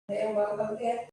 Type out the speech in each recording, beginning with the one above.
Yang bakal ya.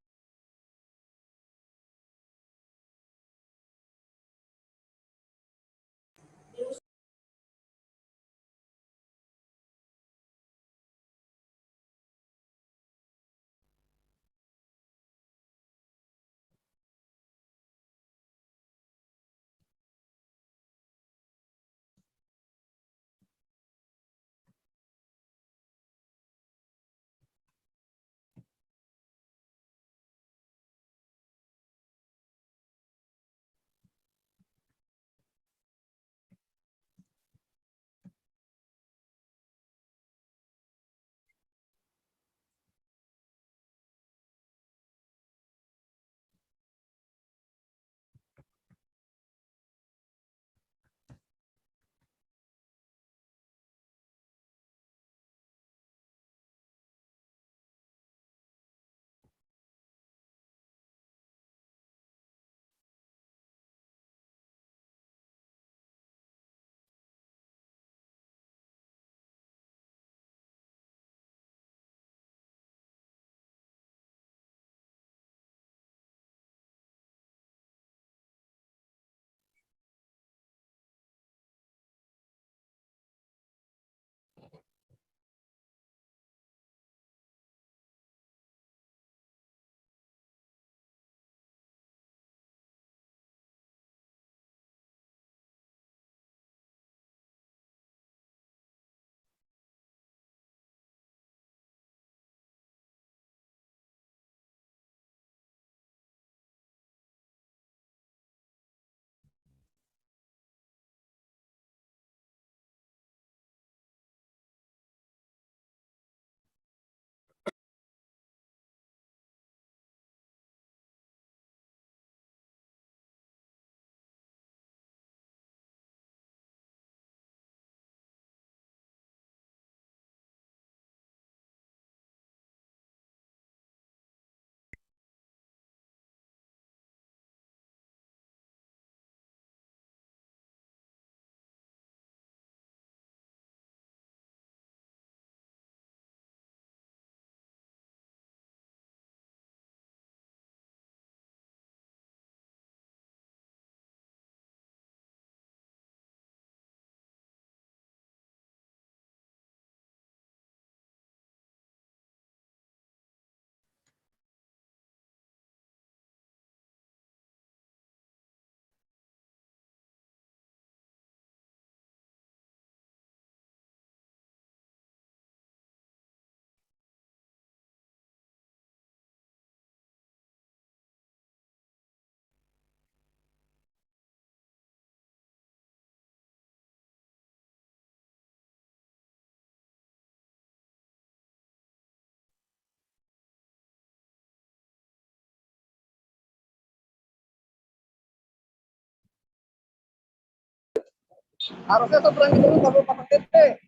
Harusnya tuh berhenti dulu baru pasang titik.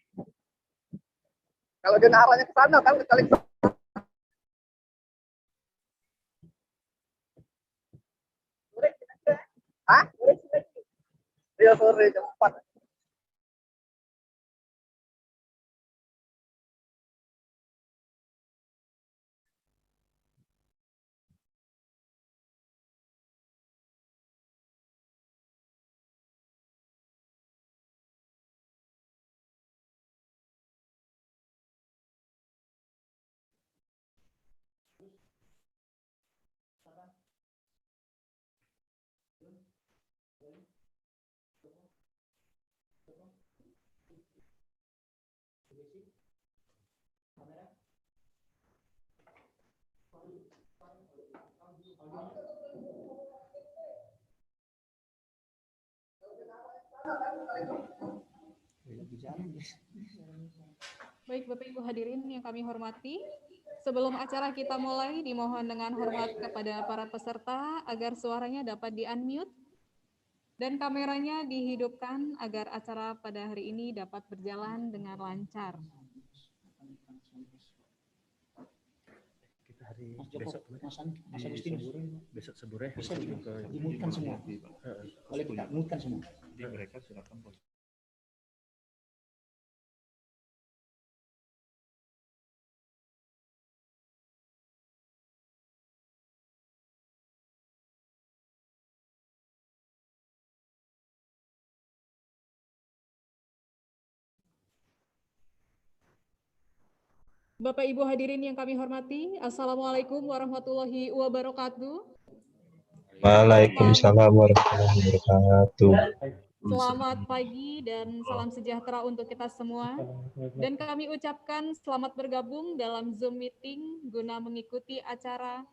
Kalau dia arahnya ke sana kan kali. Hah? Iya sore jam 4. Baik, Bapak Ibu hadirin yang kami hormati, sebelum acara kita mulai, dimohon dengan hormat kepada para peserta agar suaranya dapat di-unmute dan kameranya dihidupkan agar acara pada hari ini dapat berjalan dengan lancar. Kita hari besok besok sebure bisa dimutkan semua. Boleh kita mutkan semua. Jadi mereka silakan. Bapak Ibu hadirin yang kami hormati, Assalamualaikum warahmatullahi wabarakatuh. Waalaikumsalam warahmatullahi wabarakatuh. Selamat pagi dan salam sejahtera untuk kita semua. Dan kami ucapkan selamat bergabung dalam Zoom meeting guna mengikuti acara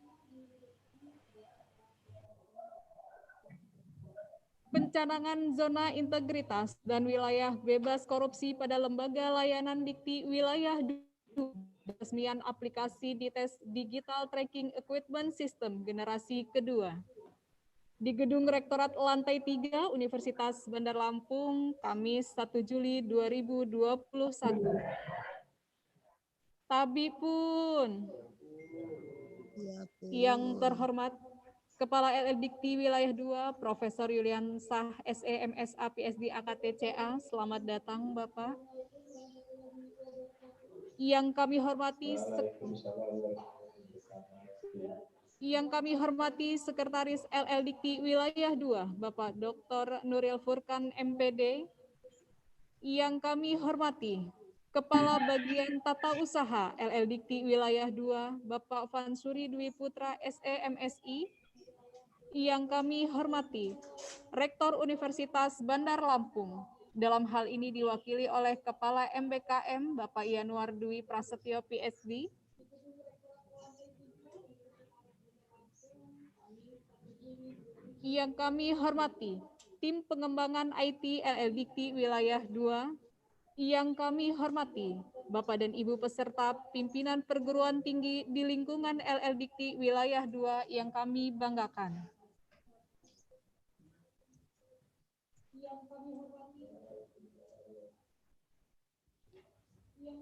pencanangan zona integritas dan wilayah bebas korupsi pada Lembaga Layanan Dikti Wilayah 2. Peresmian aplikasi dites Digital Tracking Equipment System generasi kedua di Gedung Rektorat Lantai 3 Universitas Bandar Lampung, Kamis 1 Juli 2021. Tabipun. Yang terhormat Kepala LL Dikti Wilayah 2, Profesor Yulian Sah, SE, MSA, PSD, AKT, CA. Selamat datang, Bapak. Yang kami hormati Sekretaris LL Dikti Wilayah 2, Bapak Dr. Nuril Furkan, MPD. Yang kami hormati Kepala Bagian Tata Usaha LL Dikti Wilayah 2, Bapak Vansuri Dwi Putra, SE, MSI. Yang kami hormati Rektor Universitas Bandar Lampung. Dalam hal ini diwakili oleh Kepala MBKM, Bapak Yanuar Dwi Prasetyo, PSD. Yang kami hormati Tim Pengembangan IT LL Dikti Wilayah 2. Yang kami hormati Bapak dan Ibu peserta pimpinan perguruan tinggi di lingkungan LL Dikti Wilayah 2 yang kami banggakan.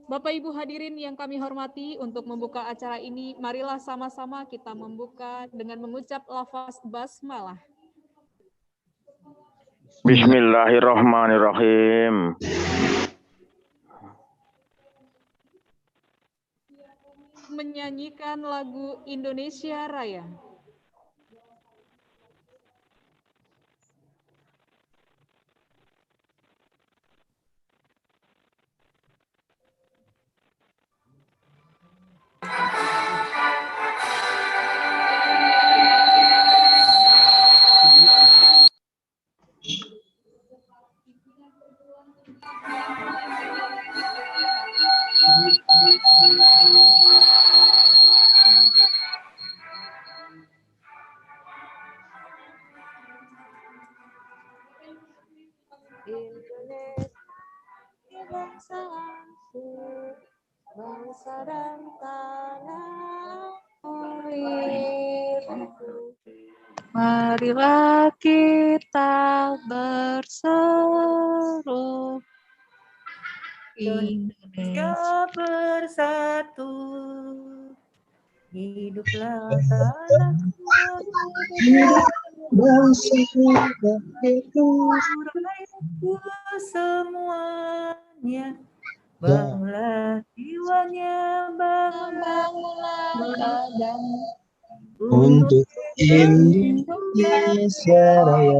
Bapak Ibu hadirin yang kami hormati, untuk membuka acara ini, marilah sama-sama kita membuka dengan mengucap lafaz basmalah. Bismillahirrahmanirrahim. Menyanyikan lagu Indonesia Raya. Bangsa dan tanah airku, marilah kita berseru, Indonesia bersatu, hiduplah tanahku, Bangsa kita itu semuanya. Bangunlah jiwanya, bangunlah badan untuk Indonesia Raya.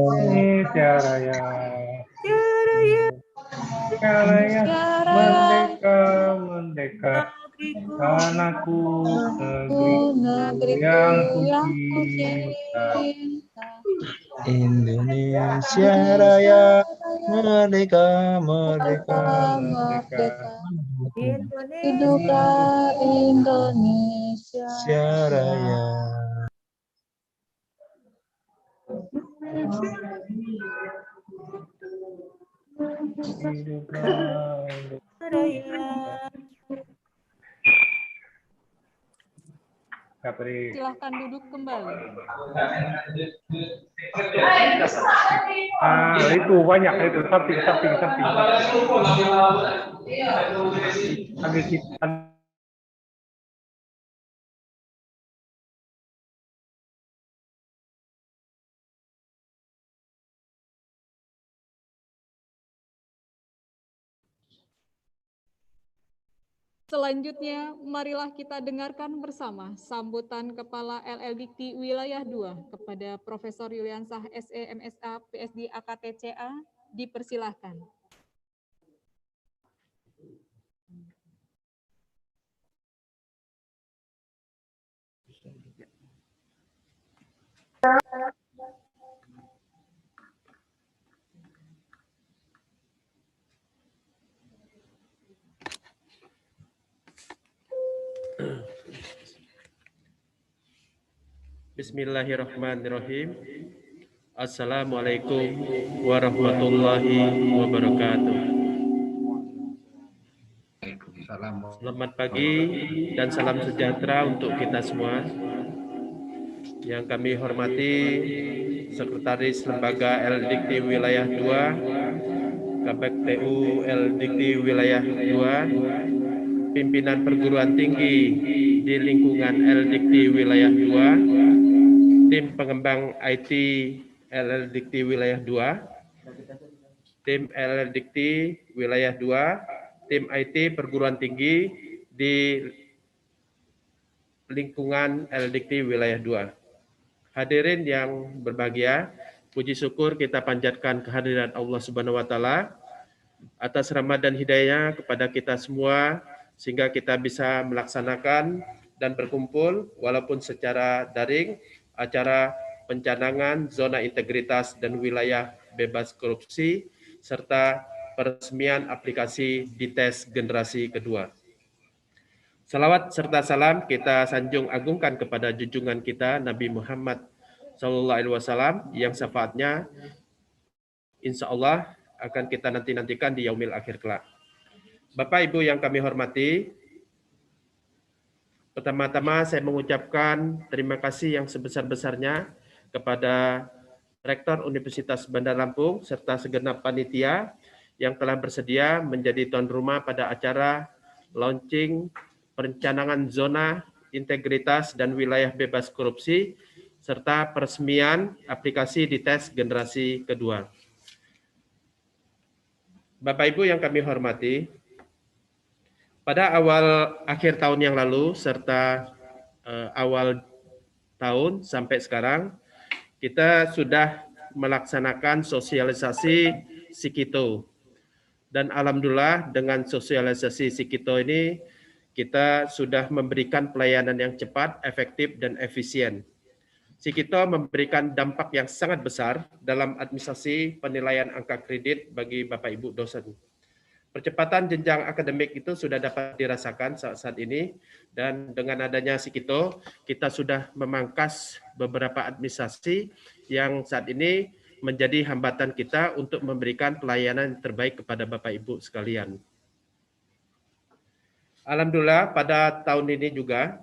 Merdeka, merdeka, tanahku, negeriku yang kucinta. Indonesia Raya, merdeka, merdeka, Merdeka. Hiduplah Indonesia Raya. Silahkan duduk kembali. Itu banyak itu samping. Selanjutnya, marilah kita dengarkan bersama sambutan Kepala LLDikti Wilayah 2 kepada Profesor Yuliansah SE MSA PSD AKTCA. Dipersilahkan. Bismillahirrahmanirrahim. Assalamualaikum warahmatullahi wabarakatuh. Selamat pagi dan salam sejahtera untuk kita semua. Yang kami hormati Sekretaris Lembaga LDikti Wilayah 2, KPKTU LDikti Wilayah 2, pimpinan perguruan tinggi di lingkungan LDikti Wilayah 2, tim pengembang IT LLDikti Wilayah 2, tim LLDikti Wilayah 2, tim IT perguruan tinggi di lingkungan LDikti Wilayah 2. Hadirin yang berbahagia, puji syukur kita panjatkan kehadiran Allah Subhanahu wa taala atas rahmat dan hidayah kepada kita semua sehingga kita bisa melaksanakan dan berkumpul walaupun secara daring acara pencanangan zona integritas dan wilayah bebas korupsi serta peresmian aplikasi Dites generasi kedua. Salawat serta salam kita sanjung agungkan kepada junjungan kita Nabi Muhammad SAW yang syafaatnya insya Allah akan kita nantikan di yaumil akhir kelak. Bapak Ibu yang kami hormati, pertama-tama saya mengucapkan terima kasih yang sebesar-besarnya kepada Rektor Universitas Bandar Lampung serta segenap panitia yang telah bersedia menjadi tuan rumah pada acara launching perencanaan zona integritas dan wilayah bebas korupsi serta peresmian aplikasi Dites generasi kedua. Bapak Ibu yang kami hormati, pada akhir tahun yang lalu serta awal tahun sampai sekarang kita sudah melaksanakan sosialisasi Sikito. Dan alhamdulillah dengan sosialisasi Sikito ini kita sudah memberikan pelayanan yang cepat, efektif, dan efisien. Sikito memberikan dampak yang sangat besar dalam administrasi penilaian angka kredit bagi Bapak Ibu dosen. Percepatan jenjang akademik itu sudah dapat dirasakan saat ini, dan dengan adanya Sikito, kita sudah memangkas beberapa administrasi yang saat ini menjadi hambatan kita untuk memberikan pelayanan yang terbaik kepada Bapak Ibu sekalian. Alhamdulillah pada tahun ini juga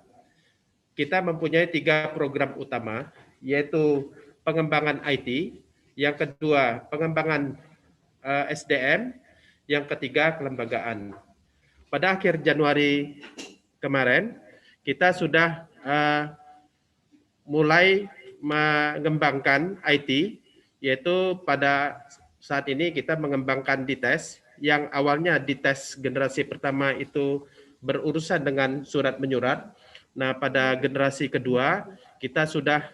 kita mempunyai 3 program utama, yaitu pengembangan IT, yang kedua pengembangan SDM, yang ketiga kelembagaan. Pada akhir Januari kemarin kita sudah mulai mengembangkan IT, yaitu pada saat ini kita mengembangkan Dites, yang awalnya Dites generasi pertama itu berurusan dengan surat menyurat. Nah, pada generasi kedua kita sudah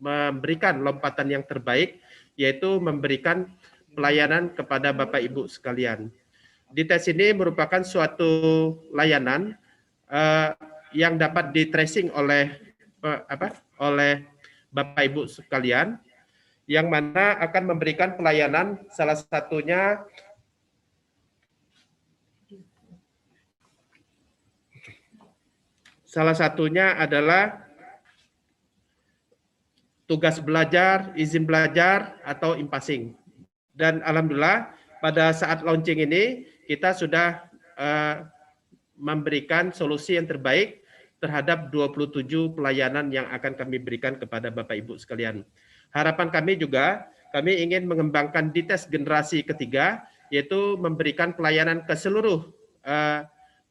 memberikan lompatan yang terbaik, yaitu memberikan pelayanan kepada Bapak Ibu sekalian. Dites ini merupakan suatu layanan yang dapat di-tracing oleh Bapak Ibu sekalian, yang mana akan memberikan pelayanan salah satunya adalah tugas belajar, izin belajar, atau impasing. Dan alhamdulillah pada saat launching ini kita sudah memberikan solusi yang terbaik terhadap 27 pelayanan yang akan kami berikan kepada Bapak Ibu sekalian. Harapan kami juga, kami ingin mengembangkan DITES generasi ketiga, yaitu memberikan pelayanan ke seluruh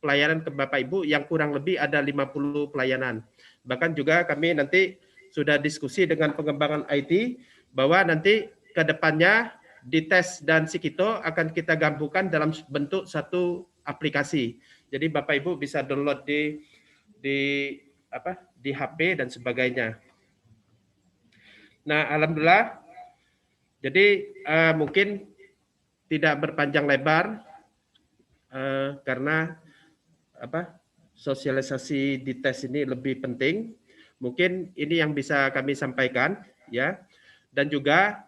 pelayanan ke Bapak Ibu yang kurang lebih ada 50 pelayanan. Bahkan juga kami nanti sudah diskusi dengan pengembangan IT bahwa nanti ke depannya DITES dan Sikito akan kita gabungkan dalam bentuk satu aplikasi. Jadi Bapak Ibu bisa download di HP dan sebagainya. Nah, alhamdulillah. Jadi mungkin tidak berpanjang lebar karena sosialisasi DITES ini lebih penting. Mungkin ini yang bisa kami sampaikan ya. Dan juga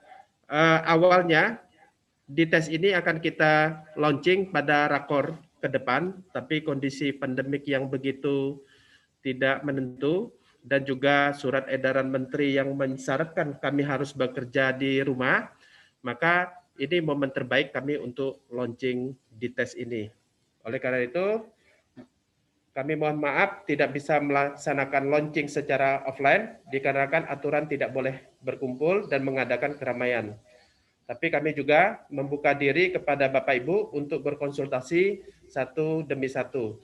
awalnya DITES ini akan kita launching pada rakor ke depan, tapi kondisi pandemik yang begitu tidak menentu dan juga surat edaran menteri yang mensyaratkan kami harus bekerja di rumah, maka ini momen terbaik kami untuk launching DITES ini. Oleh karena itu, kami mohon maaf tidak bisa melaksanakan launching secara offline dikarenakan aturan tidak boleh berkumpul dan mengadakan keramaian. Tapi kami juga membuka diri kepada Bapak Ibu untuk berkonsultasi satu demi satu.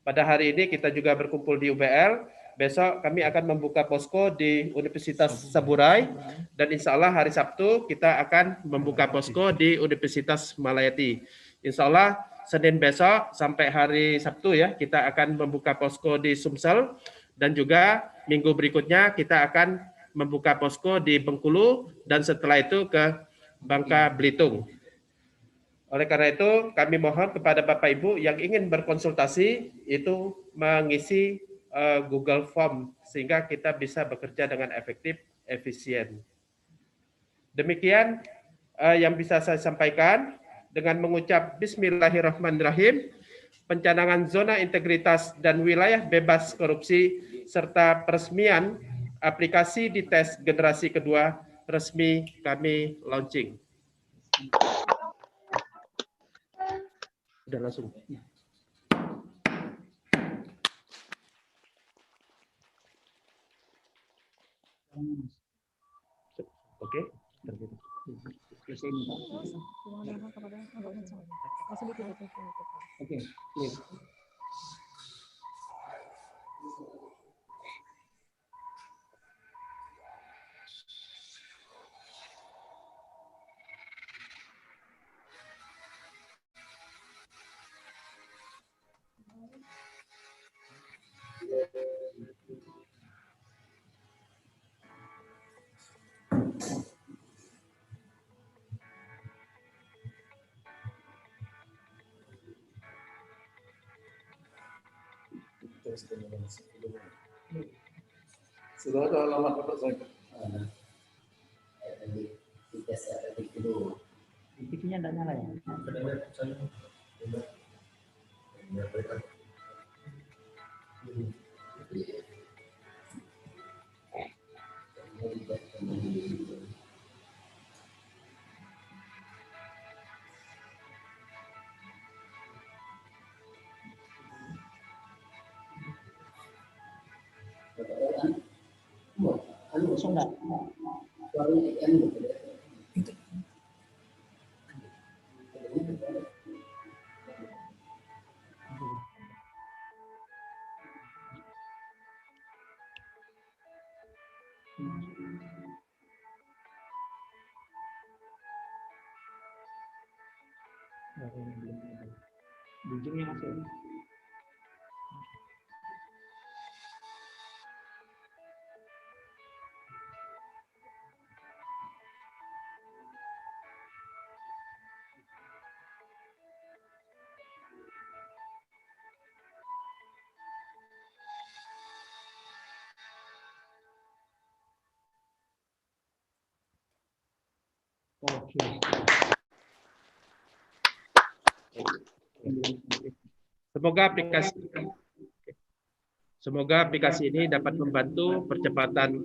Pada hari ini kita juga berkumpul di UBL, besok kami akan membuka posko di Universitas Saburai, dan insya Allah hari Sabtu kita akan membuka posko di Universitas Malayati. Insya Allah Senin besok sampai hari Sabtu ya, kita akan membuka posko di Sumsel, dan juga minggu berikutnya kita akan membuka posko di Bengkulu, dan setelah itu ke Bangka Belitung. Oleh karena itu, kami mohon kepada Bapak Ibu yang ingin berkonsultasi itu mengisi Google Form sehingga kita bisa bekerja dengan efektif, efisien. Demikian yang bisa saya sampaikan dengan mengucap Bismillahirrahmanirrahim, pencanangan zona integritas dan wilayah bebas korupsi serta peresmian aplikasi DITES generasi kedua resmi kami launching. Udah langsung. Oke. Oke, clear. Sudah ada alamat apa saya? Titiknya enggak nyala ya? Langsung enggak? Ujungnya masuk. Oke. Semoga aplikasi ini dapat membantu percepatan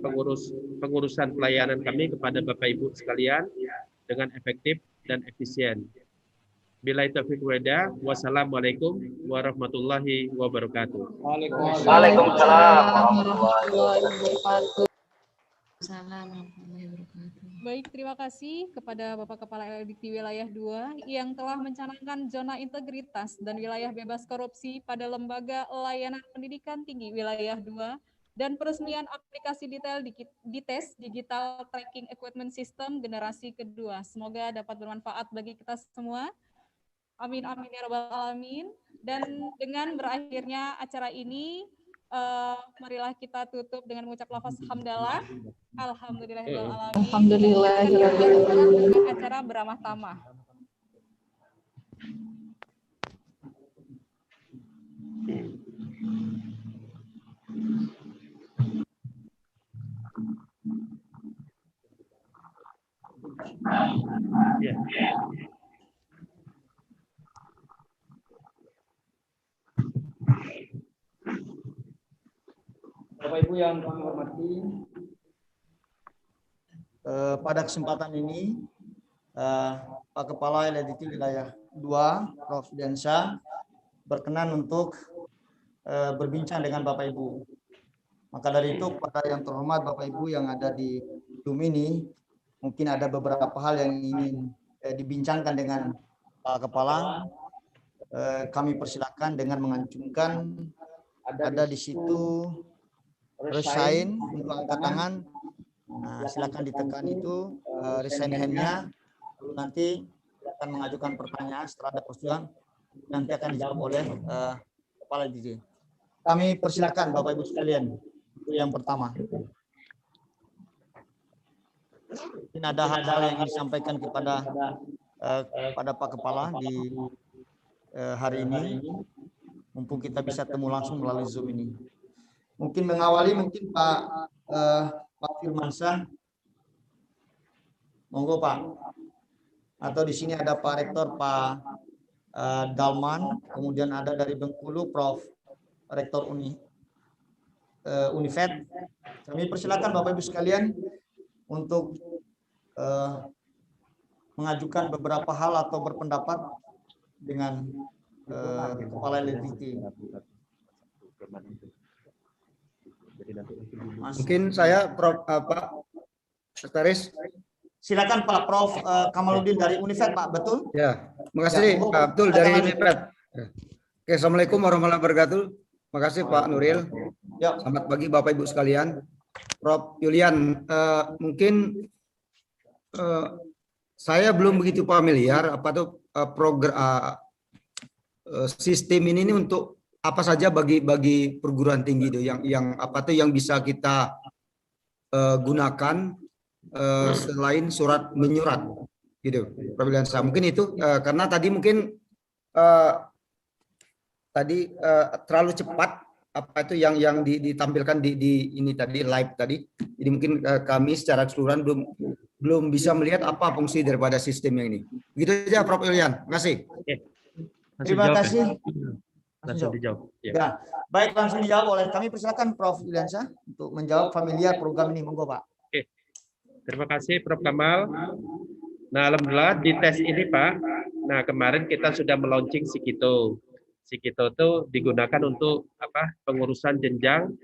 pengurusan pelayanan kami kepada Bapak Ibu sekalian dengan efektif, dan efisien. Billahi taufiq wal hidayah. Wassalamualaikum warahmatullahi wabarakatuh. Waalaikumsalam warahmatullahi wabarakatuh. Baik, terima kasih kepada Bapak Kepala LLDT Wilayah 2 yang telah mencanangkan zona integritas dan wilayah bebas korupsi pada Lembaga Layanan Pendidikan Tinggi Wilayah 2 dan peresmian aplikasi detail DITES Digital Tracking Equipment System generasi kedua. Semoga dapat bermanfaat bagi kita semua. Amin amin ya rabbal alamin. Dan dengan berakhirnya acara ini, marilah kita tutup dengan mengucap lafaz hamdalah. Alhamdulillahirabbil alamin. Alhamdulillahirabbil alamin. Acara beramah tamah. Ya. Bapak Ibu yang kami hormati, pada kesempatan ini Pak Kepala LLDT Wilayah 2, Prof. Diansyah, berkenan untuk berbincang dengan Bapak Ibu. Maka dari itu, pada yang terhormat Bapak Ibu yang ada di Zoom ini, mungkin ada beberapa hal yang ingin dibincangkan dengan Pak Kepala. Kami persilakan dengan mengancungkan ada di situ resign untuk angkat tangan. Nah, silakan ditekan itu resign hand-nya. Lalu nanti akan mengajukan pertanyaan setelah ada persetujuan, nanti akan dijawab oleh Kepala DD. Kami persilakan Bapak Ibu sekalian. Itu yang pertama. Mungkin ada hal-hal yang ingin disampaikan kepada Pak Kepala di hari ini, mumpung kita bisa temu langsung melalui Zoom ini. Mungkin mengawali Pak Firmansyah, monggo Pak. Atau di sini ada Pak Rektor Pak Dalman, kemudian ada dari Bengkulu Prof. Rektor Unifed. Kami persilakan Bapak Ibu sekalian untuk mengajukan beberapa hal atau berpendapat dengan Kepala LLDT. Mungkin saya Prof Sekretaris. Silakan Pak Prof. Kamaludin dari Unifed, Pak, betul? Ya, makasih Pak Abdul dari Unifed. Oke, Assalamualaikum warahmatullahi wabarakatuh. Makasih Pak Nuril. Ya. Selamat pagi Bapak Ibu sekalian. Prof Yulian, mungkin saya belum begitu familiar apa tuh program sistem ini untuk apa saja bagi perguruan tinggi itu yang apa tuh yang bisa kita gunakan selain surat menyurat gitu. Prof Yulian, mungkin itu karena tadi mungkin terlalu cepat apa itu yang ditampilkan di ini tadi live tadi. Jadi mungkin kami secara keseluruhan belum bisa melihat apa fungsi daripada sistemnya ini. Begitu aja Prof Yulian. Terima kasih. Terima kasih. Langsung dijawab. Ya. Baik, langsung dijawab oleh kami. Persilakan Prof Yuliansyah untuk menjawab familiar program ini. Monggo Pak. Oke. Terima kasih Prof Kamal. Nah, alhamdulillah di tes ini Pak. Nah, kemarin kita sudah meluncing Sikito. Sikito itu digunakan untuk pengurusan jenjang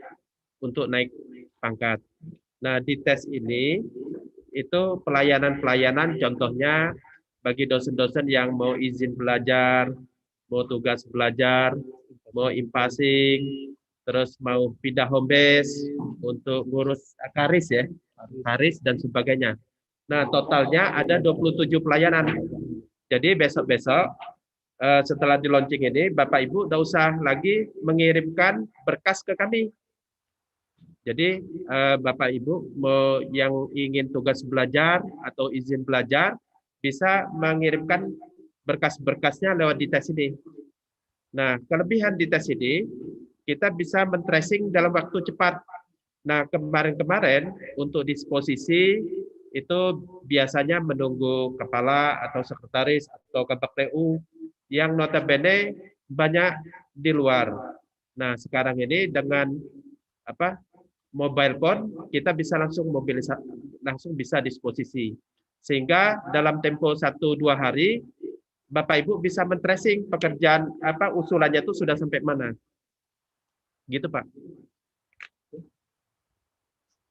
untuk naik pangkat. Nah, di tes ini itu pelayanan-pelayanan contohnya bagi dosen-dosen yang mau izin belajar, mau tugas belajar, mau impasing, terus mau pindah home base untuk ngurus karis ya, karis dan sebagainya. Nah, totalnya ada 27 pelayanan. Jadi besok-besok setelah di launching ini, Bapak Ibu tidak usah lagi mengirimkan berkas ke kami. Jadi Bapak Ibu yang ingin tugas belajar atau izin belajar bisa mengirimkan berkas-berkasnya lewat di tes ini. Nah, kelebihan di tes ini, kita bisa men-tracing dalam waktu cepat. Nah, kemarin-kemarin untuk disposisi itu biasanya menunggu kepala atau sekretaris atau ketua TU yang notabene banyak di luar. Nah, sekarang ini dengan mobile phone kita bisa langsung bisa disposisi. Sehingga dalam tempo 1-2 hari Bapak Ibu bisa men-tracing pekerjaan usulannya itu sudah sampai mana. Gitu, Pak.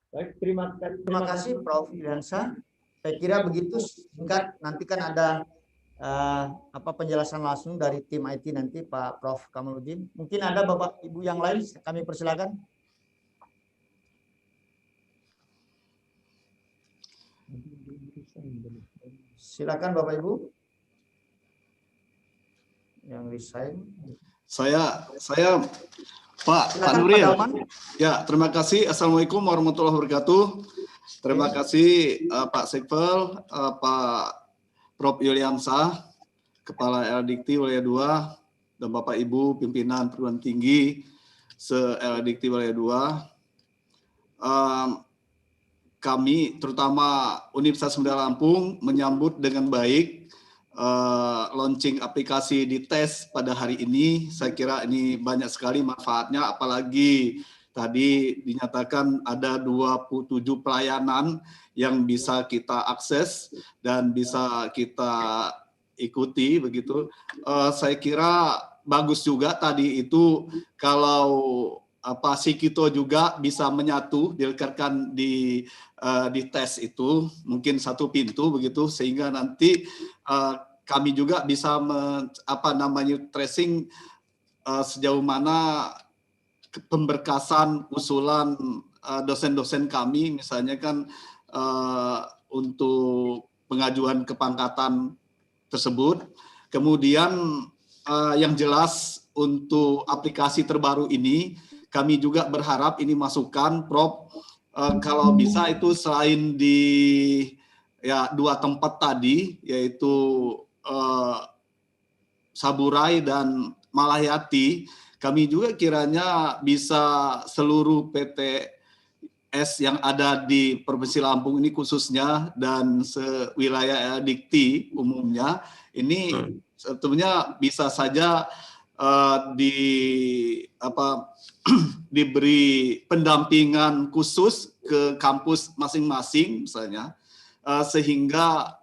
Baik, terima kasih Prof. Yuliansa. Saya kira begitu singkat. Nanti kan ada penjelasan langsung dari tim IT nanti Pak Prof. Kamaludin. Mungkin ada Bapak Ibu yang lain, kami persilakan. Silakan Bapak Ibu. Yang resign. Saya Pak Silakan, Nuril. Pak Dalman. Ya, terima kasih. Assalamualaikum warahmatullahi wabarakatuh. Terima kasih Pak Sekvel, Pak Prof. Yuliansa, Kepala LDikti Wilayah 2, dan Bapak Ibu pimpinan perguruan tinggi se-LDikti Wilayah 2. Kami, terutama Universitas Sumber Daya Lampung, menyambut dengan baik launching aplikasi di tes pada hari ini. Saya kira ini banyak sekali manfaatnya, apalagi tadi dinyatakan ada 27 pelayanan yang bisa kita akses dan bisa kita ikuti begitu. Saya kira bagus juga tadi itu kalau Sikito juga bisa menyatu dilekatkan di tes itu, mungkin satu pintu begitu, sehingga nanti kami juga bisa tracing sejauh mana pemberkasan usulan dosen-dosen kami, misalnya kan untuk pengajuan kepangkatan tersebut. Kemudian yang jelas untuk aplikasi terbaru ini, kami juga berharap ini masukan, Prof, kalau bisa itu selain di 2 tempat tadi, yaitu Saburai dan Malayati, kami juga kiranya bisa seluruh PTS yang ada di Provinsi Lampung ini khususnya dan sewilayah Dikti umumnya, ini sebetulnya bisa saja diberi pendampingan khusus ke kampus masing-masing misalnya, sehingga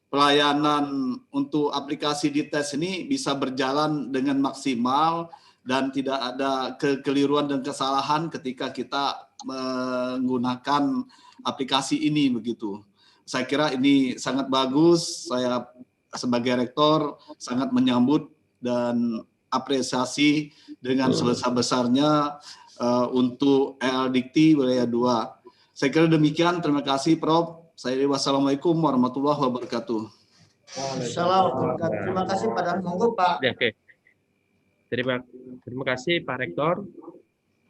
pelayanan untuk aplikasi di tes ini bisa berjalan dengan maksimal dan tidak ada kekeliruan dan kesalahan ketika kita menggunakan aplikasi ini begitu. Saya kira ini sangat bagus. Saya sebagai rektor sangat menyambut dan apresiasi dengan sebesar-besarnya untuk LDikti Wilayah 2. Saya kira demikian. Terima kasih, Prof. Wassalamualaikum warahmatullahi wabarakatuh. Assalamualaikum. Terima kasih Pak. Monggo Pak. Ya, oke. Terima kasih Pak Rektor.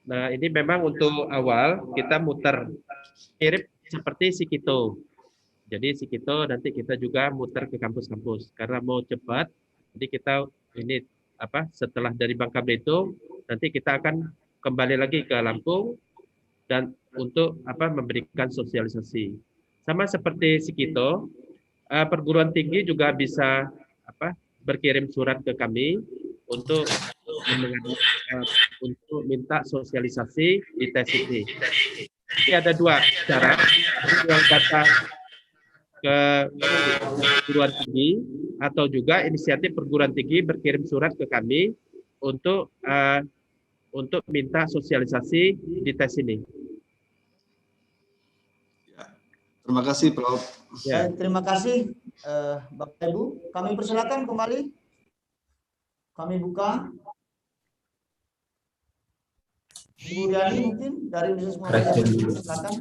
Nah, ini memang untuk awal kita muter mirip seperti Sikito. Jadi Sikito nanti kita juga muter ke kampus-kampus karena mau cepat. Jadi kita ini setelah dari Bangka Belitung nanti kita akan kembali lagi ke Lampung dan untuk memberikan sosialisasi. Sama seperti Sikito, perguruan tinggi juga bisa berkirim surat ke kami untuk minta sosialisasi di tes ini. Jadi ada 2 cara, yang data ke perguruan tinggi atau juga inisiatif perguruan tinggi berkirim surat ke kami untuk minta sosialisasi di tes ini. Terima kasih, Prof. Ya. Terima kasih Bapak Ibu. Kami persilakan kembali. Kami buka. Ibu Riani mungkin dari Universitas Muhammadiyah. Silakan.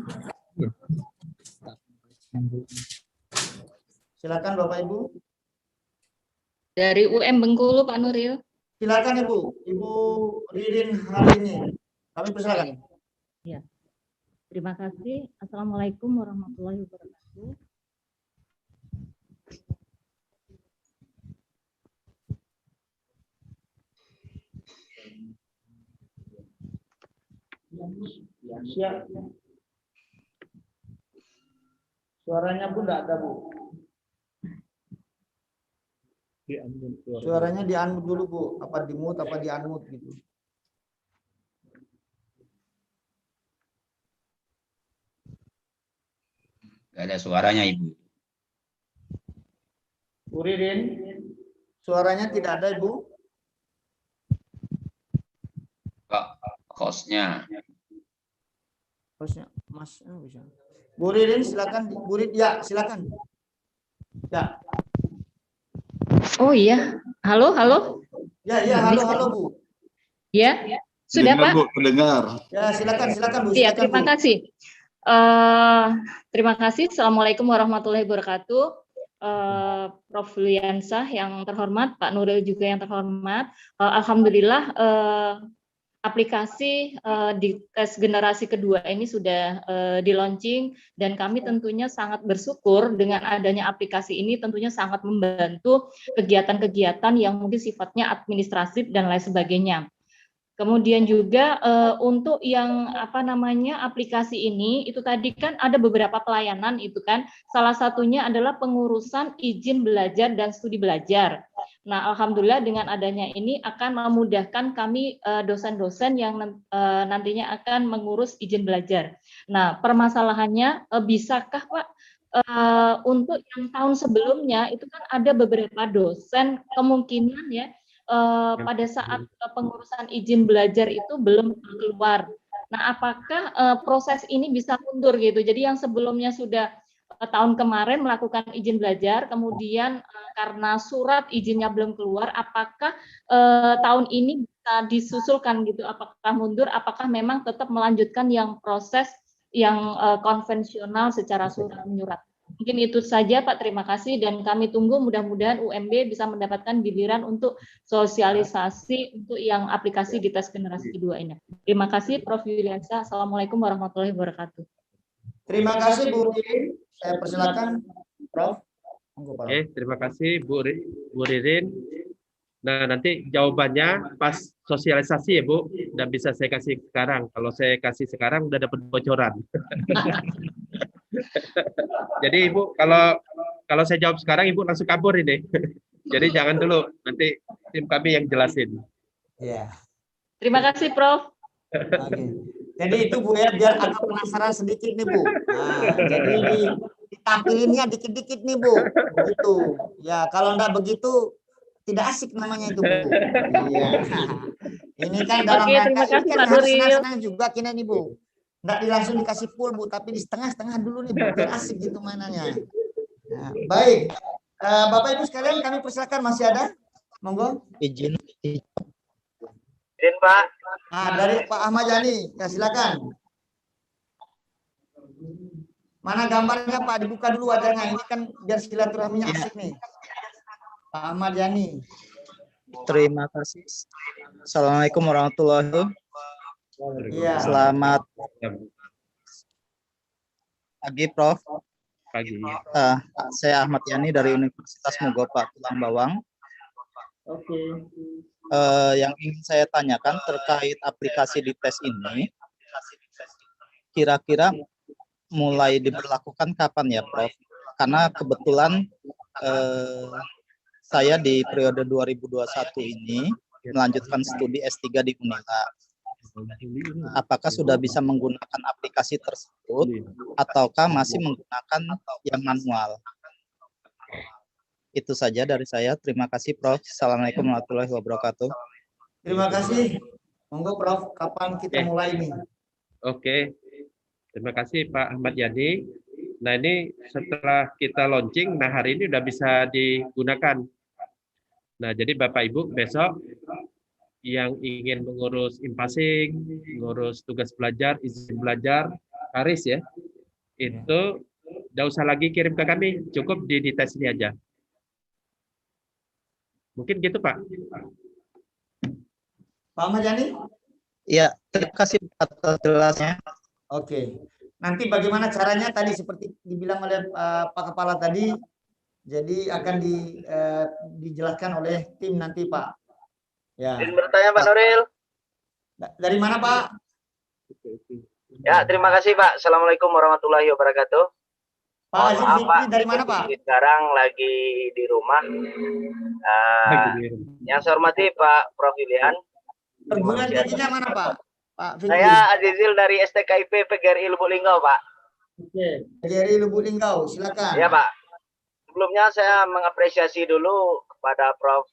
Silakan Bapak Ibu. Dari UM Bengkulu Pak Nuril. Silakan Ibu. Ibu Ririn Harini. Kami persilakan. Ya. Terima kasih. Assalamualaikum warahmatullahi wabarakatuh. Siap. Suaranya Bu enggak ada, Bu. Suaranya di-unmute dulu, Bu. Apa di-mute apa di-unmute gitu. Gak ada suaranya, Ibu. Bu Ririn, suaranya tidak ada, Ibu. Pak, hostnya. Hostnya, Mas, bisa. Bu Ririn, silakan. Bu Ririn, ya, silakan. Ya. Oh iya, halo, halo. Ya, halo, Bu. Ya, sudah Dengar, Pak. Bu, mendengar. Ya, silakan Bu. Iya, Silakan, terima Bu. kasih. Terima kasih. Assalamualaikum warahmatullahi wabarakatuh. Prof. Liansah yang terhormat, Pak Nuril juga yang terhormat. Alhamdulillah aplikasi di tes generasi kedua ini sudah di-launching dan kami tentunya sangat bersyukur dengan adanya aplikasi ini, tentunya sangat membantu kegiatan-kegiatan yang mungkin sifatnya administratif dan lain sebagainya. Kemudian juga untuk yang aplikasi ini itu tadi kan ada beberapa pelayanan itu kan, salah satunya adalah pengurusan izin belajar dan studi belajar. Nah, alhamdulillah dengan adanya ini akan memudahkan kami dosen-dosen yang nantinya akan mengurus izin belajar. Nah, permasalahannya bisakah Pak untuk yang tahun sebelumnya itu kan ada beberapa dosen kemungkinan ya pada saat pengurusan izin belajar itu belum keluar. Nah, apakah proses ini bisa mundur gitu? Jadi yang sebelumnya sudah tahun kemarin melakukan izin belajar, kemudian karena surat izinnya belum keluar, apakah tahun ini bisa disusulkan gitu? Apakah mundur? Apakah memang tetap melanjutkan yang proses yang konvensional secara surat menyurat? Mungkin itu saja Pak, terima kasih dan kami tunggu mudah-mudahan UMB bisa mendapatkan giliran untuk sosialisasi untuk yang aplikasi di tes generasi kedua ini. Terima kasih Prof. Yuliansa. Assalamualaikum warahmatullahi wabarakatuh. Terima kasih Bu Ririn. Saya persilakan Prof. Oke, terima kasih Bu Ririn. Nah, nanti jawabannya pas sosialisasi ya Bu, dan bisa saya kasih sekarang. Kalau saya kasih sekarang udah dapat bocoran. Jadi Ibu, kalau saya jawab sekarang Ibu langsung kabur ini. Jadi jangan dulu, nanti tim kami yang jelasin. Ya. Terima kasih Prof. Oke. Jadi itu Bu ya, biar agak penasaran sedikit nih Bu. Nah, jadi ditampilinnya dikit-dikit nih Bu. Begitu. Ya, kalau enggak begitu tidak asik namanya itu Bu. Iya. Ini kan dalam terima rangka kasih ini kan Pak harus Nuril. senang-senang juga kini nih Bu. Enggak langsung dikasih full Bu, tapi di setengah-setengah dulu nih Bu, biar asik gitu mainannya. Nah, baik. Bapak Ibu sekalian kami persilakan, masih ada? Monggo. Izin. Izin Pak. Nah, dari Pak Ahmad Yani, ya silakan. Mana gambarnya Pak? Dibuka dulu wajahnya. Ini kan biar silaturahminya asik nih. Pak Ahmad Yani. Terima kasih. Assalamualaikum warahmatullahi wabarakatuh. Iya. Selamat pagi, Prof. Pagi. Saya Ahmad Yani dari Universitas Mugopa, Tulang Bawang. Oke. Yang ingin saya tanyakan terkait aplikasi di tes ini, kira-kira mulai diberlakukan kapan ya, Prof? Karena kebetulan saya di periode 2021 ini melanjutkan studi S3 di Unila. Apakah sudah bisa menggunakan aplikasi tersebut ataukah masih menggunakan yang manual? Itu saja dari saya. Terima kasih, Prof. Assalamualaikum warahmatullahi wabarakatuh. Terima kasih. Monggo Prof, kapan kita mulai nih? Oke. Terima kasih Pak Ahmad Yani. Nah, ini setelah kita launching, nah hari ini udah bisa digunakan. Nah, jadi Bapak Ibu besok yang ingin mengurus impasing, mengurus tugas belajar, izin belajar, karis ya, itu nggak usah lagi kirim ke kami, cukup di tes ini aja. Mungkin gitu Pak. Pak Ahmad Yani? Ya, terima kasih atas jelasnya. Oke. Nanti bagaimana caranya tadi seperti dibilang oleh Pak Kepala tadi, jadi akan dijelaskan oleh tim nanti Pak. Ya. Izin bertanya Pak Nuril. Dari mana Pak? Ya, terima kasih Pak. Assalamualaikum warahmatullahi wabarakatuh. Pak Aziz Fikri dari mana Pak? Sekarang lagi di rumah. Yang saya hormati Pak Prof. Yulian. Perguruan tingginya mana Pak? Pak Fikri. Saya Azizil dari STKIP PGRI Lubuk Linggau Pak. Oke. PGRI Lubuk Linggau, silakan. Ya Pak. sebelumnya saya mengapresiasi dulu kepada Prof.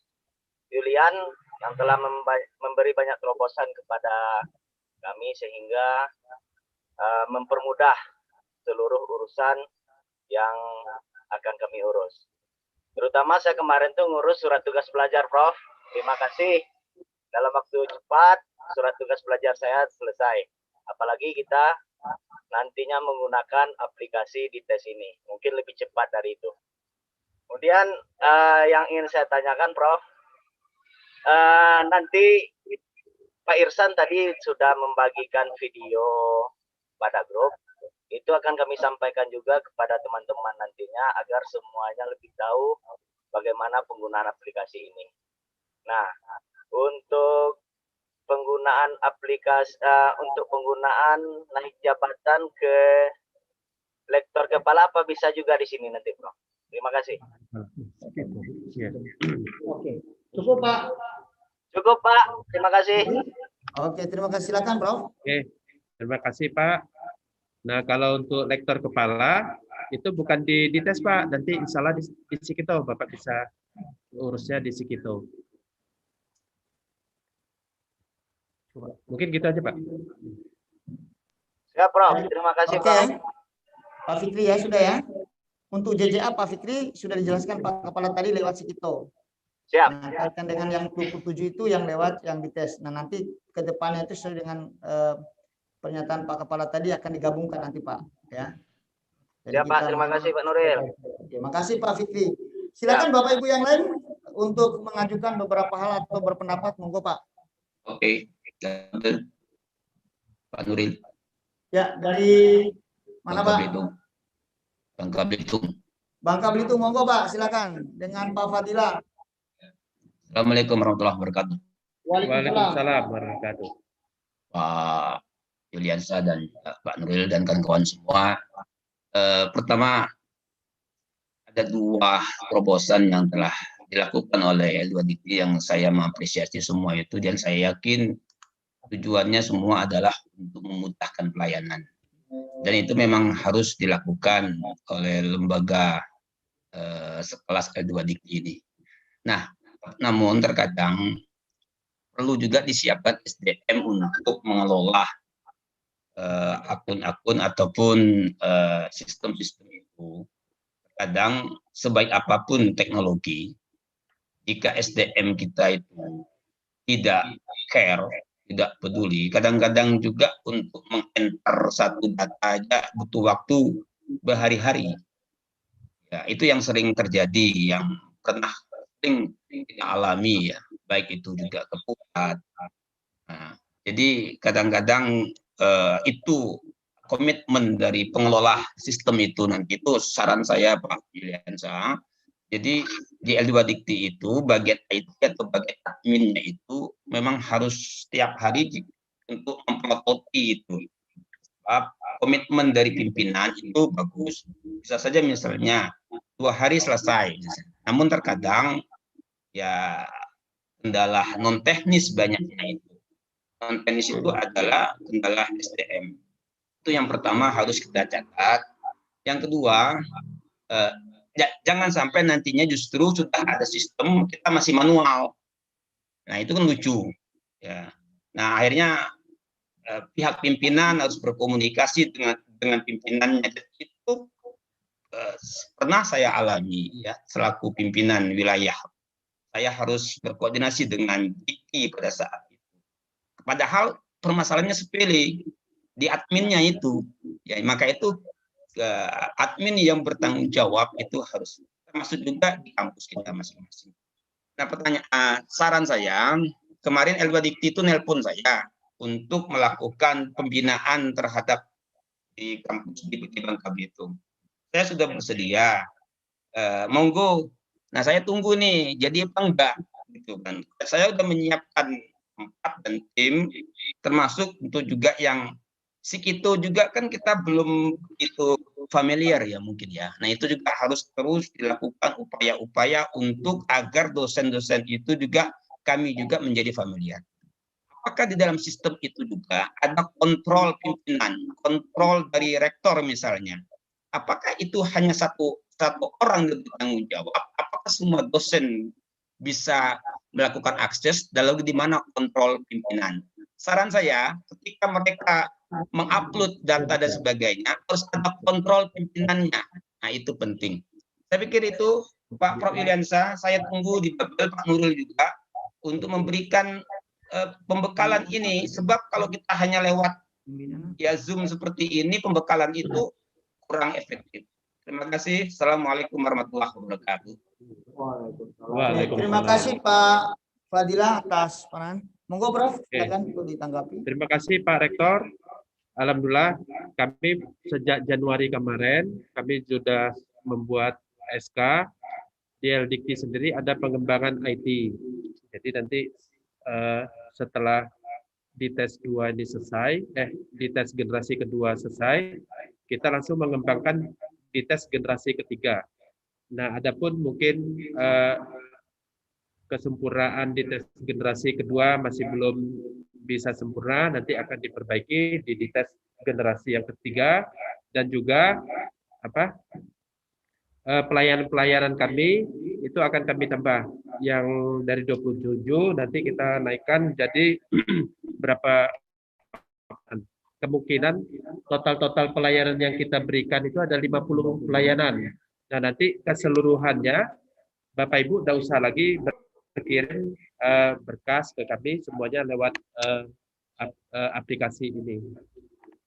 Julian yang telah memberi banyak terobosan kepada kami sehingga mempermudah seluruh urusan yang akan kami urus. Terutama saya kemarin tuh ngurus surat tugas pelajar, Prof. Terima kasih. Dalam waktu cepat surat tugas pelajar saya selesai. Apalagi kita nantinya menggunakan aplikasi di tes ini. Mungkin lebih cepat dari itu. Kemudian yang ingin saya tanyakan, Prof. Nanti Pak Irsan tadi sudah membagikan video pada grup. Itu akan kami sampaikan juga kepada teman-teman nantinya agar semuanya lebih tahu bagaimana penggunaan aplikasi ini. Nah, untuk penggunaan aplikasi untuk penggunaan naik jabatan ke lektor kepala apa bisa juga di sini nanti, Bro. Terima kasih. Oke, cukup Pak. Cukup Pak, terima kasih. Oke, terima kasih. Silakan Prof. Oke, terima kasih Pak. Nah, kalau untuk lektor kepala itu bukan di tes Pak, nanti insya Allah di Sikito Bapak bisa urusnya di Sikito. Mungkin gitu aja Pak. Siap Prof, terima kasih Oke. Pak. Pak Fikri ya sudah ya. Untuk JJA Pak Fikri sudah dijelaskan Pak Kepala tadi lewat Sikito. Siap. Nah, kaitan dengan yang 27 itu yang lewat yang dites. Nah, nanti ke depannya itu sesuai dengan pernyataan Pak Kepala tadi akan digabungkan nanti Pak ya. Jadi Siap Pak, terima kasih Pak Nuril. Terima kasih Pak Fikri. Silakan Bapak Ibu yang lain untuk mengajukan beberapa hal atau berpendapat, monggo Pak. Oke, Pak Nuril. Ya, dari mana Pak? Bangka Belitung. Bangka Belitung, monggo Pak, silakan dengan Pak Fadila. Assalamualaikum warahmatullahi wabarakatuh. Waalaikumsalam warahmatullahi wabarakatuh. Pak Juliansa dan Pak Nuril dan kawan-kawan semua. Pertama, ada dua terobosan yang telah dilakukan oleh L2DIKTI yang saya mengapresiasi semua itu, dan saya yakin tujuannya semua adalah untuk memudahkan pelayanan. Dan itu memang harus dilakukan oleh lembaga sekelas L2DIKTI ini. Nah, namun terkadang perlu juga disiapkan SDM untuk mengelola akun-akun ataupun sistem-sistem itu. Kadang sebaik apapun teknologi, jika SDM kita itu tidak care, tidak peduli, kadang-kadang juga untuk meng-enter satu data aja butuh waktu berhari-hari. Ya, itu yang sering terjadi, yang pernah sering kita alami ya, baik itu juga ke pusat. Nah, jadi kadang-kadang itu komitmen dari pengelola sistem itu, nanti itu saran saya Pak Juliansa. Jadi di L2DIKTI itu bagian IT atau bagian adminnya itu memang harus setiap hari untuk memprototi itu. Komitmen dari pimpinan itu bagus. Bisa saja misalnya 2 hari selesai. Namun terkadang ya kendala non teknis banyaknya itu. Non teknis itu adalah kendala SDM. Itu yang pertama harus kita catat. Yang kedua, jangan sampai nantinya justru sudah ada sistem kita masih manual. Nah itu kan lucu. Ya. Nah akhirnya pihak pimpinan harus berkomunikasi dengan pimpinannya. Itu pernah saya alami ya selaku pimpinan wilayah. Saya harus berkoordinasi dengan DIKTI pada saat itu. Padahal permasalahannya sepele di adminnya itu. Ya maka itu admin yang bertanggung jawab itu harus termasuk juga di kampus kita masing-masing. Nah saran saya, kemarin L2DIKTI itu nelpon saya untuk melakukan pembinaan terhadap di kampus di Bangka Belitung. Saya sudah bersedia, monggo. Nah saya tunggu nih, jadi apa enggak? Gitu kan. Saya sudah menyiapkan 4 dan tim, termasuk untuk juga yang Sikito juga kan kita belum begitu familiar ya mungkin ya. Nah itu juga harus terus dilakukan upaya-upaya untuk agar dosen-dosen itu juga kami juga menjadi familiar. Apakah di dalam sistem itu juga ada kontrol pimpinan, kontrol dari rektor misalnya, apakah itu hanya satu orang yang bertanggung jawab? Apakah semua dosen bisa melakukan akses, dan lalu di mana kontrol pimpinan? Saran saya, ketika mereka mengupload data dan sebagainya, harus ada kontrol pimpinannya. Nah, itu penting. Saya pikir itu, Pak Prof. Yuliansa, saya tunggu di Pak Nurul juga untuk memberikan pembekalan ini, sebab kalau kita hanya lewat ya Zoom seperti ini, pembekalan itu kurang efektif. Terima kasih. Assalamualaikum warahmatullahi wabarakatuh. Terima kasih Pak Fadilah atas peran. Monggo Prof, silakan untuk ditanggapi. Terima kasih Pak Rektor. Alhamdulillah kami sejak Januari kemarin kami sudah membuat SK di LDIKTI sendiri, ada pengembangan IT. Jadi nanti setelah di tes 2 ini selesai, di tes generasi kedua selesai, kita langsung mengembangkan di tes generasi ketiga. Nah, adapun mungkin kesempurnaan di tes generasi kedua masih belum bisa sempurna, nanti akan diperbaiki di tes generasi yang ketiga, dan juga pelayanan-pelayanan kami itu akan kami tambah, yang dari 27 nanti kita naikkan jadi berapa, kemungkinan total pelayanan yang kita berikan itu ada 50 pelayanan. Nah, nanti keseluruhannya Bapak Ibu tidak usah lagi berkirim berkas ke kami, semuanya lewat aplikasi ini.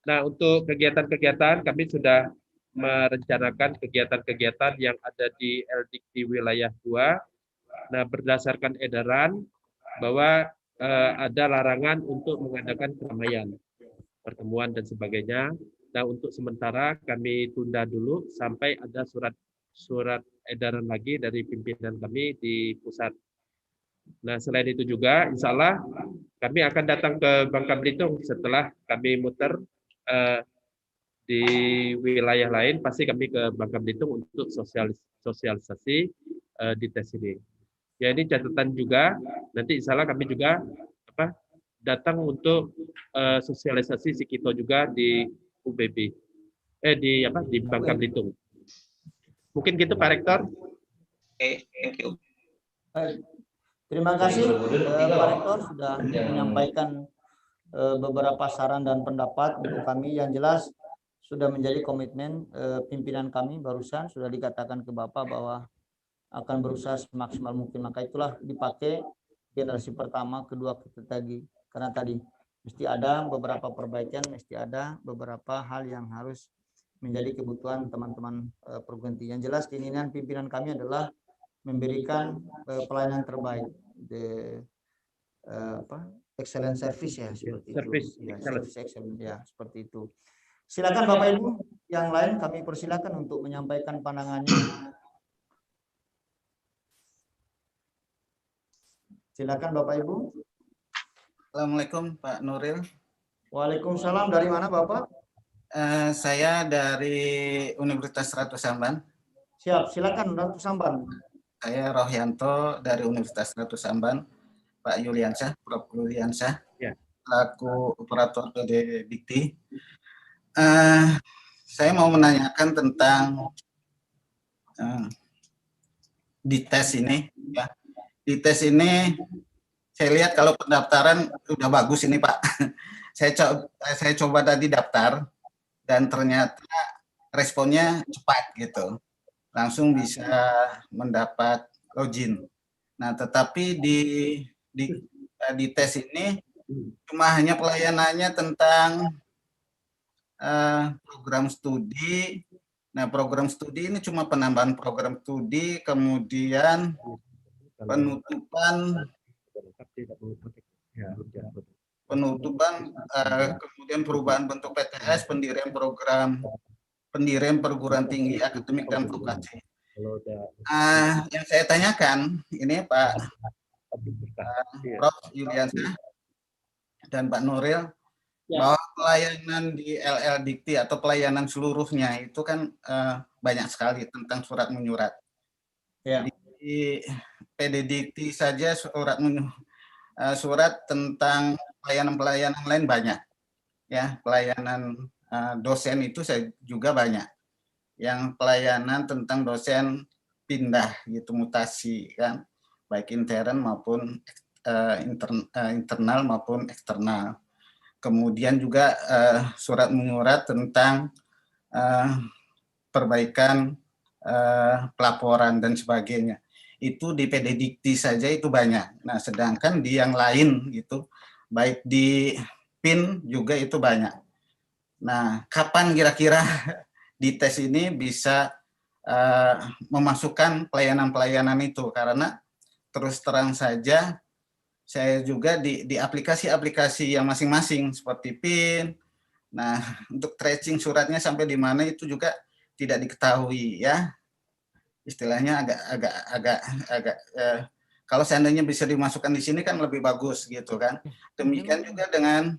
Nah, untuk kegiatan-kegiatan kami sudah merencanakan kegiatan-kegiatan yang ada di LDIKTI wilayah 2. Nah, berdasarkan edaran bahwa ada larangan untuk mengadakan keramaian, pertemuan dan sebagainya. Nah, untuk sementara kami tunda dulu sampai ada surat edaran lagi dari pimpinan kami di pusat. Nah, selain itu juga, insya Allah kami akan datang ke Bangka Belitung setelah kami muter di wilayah lain, pasti kami ke Bangka Belitung untuk sosialisasi di tes ini. Ya, ini catatan juga, nanti insya Allah kami juga datang untuk sosialisasi Sikito juga di UBB, di Bangka Belitung. Mungkin gitu Pak Rektor. Thank you. Terima kasih Pak Rektor sudah menyampaikan beberapa saran dan pendapat untuk kami. Yang jelas sudah menjadi komitmen pimpinan kami, barusan sudah dikatakan ke Bapak bahwa akan berusaha semaksimal mungkin. Maka itulah dipakai generasi pertama, kedua, ketiga lagi. Karena tadi mesti ada beberapa perbaikan, mesti ada beberapa hal yang harus menjadi kebutuhan teman-teman perguruan tinggi. Yang jelas keinginan pimpinan kami adalah memberikan pelayanan terbaik, excellent service ya, seperti service itu. Ya, excellent. service excellent ya, seperti itu. Silakan Bapak Ibu yang lain, kami persilakan untuk menyampaikan pandangannya. Silakan Bapak Ibu. Assalamualaikum Pak Nuril. Waalaikumsalam. Dari mana Bapak? Saya dari Universitas Ratu Samban. Siap, silakan Ratu Samban. Saya Rohyanto dari Universitas Ratu Samban. Pak Yuliansa, Prof. Yuliansa, selaku operator PD Dikti. Saya mau menanyakan tentang di tes ini. Ya. Di tes ini saya lihat kalau pendaftaran sudah bagus ini Pak. Saya coba tadi daftar dan ternyata responnya cepat gitu. Langsung bisa mendapat login. Nah, tetapi di tes ini cuma hanya pelayanannya tentang program studi. Nah, program studi ini cuma penambahan program studi, kemudian penutupan, kemudian perubahan bentuk PTS, pendirian perguruan tinggi akademik dan vokasi. Yang saya tanyakan ini Pak Prof. Yuliansa dan Pak Nuril, bahwa pelayanan di LLDIKTI atau pelayanan seluruhnya itu kan banyak sekali tentang surat menyurat. Ya. Di PD Dikti saja surat tentang pelayanan-pelayanan lain banyak. Ya, pelayanan dosen itu saya juga banyak. yang pelayanan tentang dosen pindah gitu, mutasi kan, baik intern maupun internal maupun eksternal. Kemudian juga surat menyurat tentang perbaikan pelaporan dan sebagainya. Itu di PD Dikti saja itu banyak. Nah, sedangkan di yang lain gitu, baik di PIN juga itu banyak. Nah, kapan kira-kira di tes ini bisa memasukkan pelayanan-pelayanan itu? Karena terus terang saja saya juga di aplikasi-aplikasi yang masing-masing seperti PIN. Nah, untuk tracing suratnya sampai di mana itu juga tidak diketahui ya. Istilahnya agak kalau seandainya bisa dimasukkan di sini kan lebih bagus gitu kan. Demikian juga dengan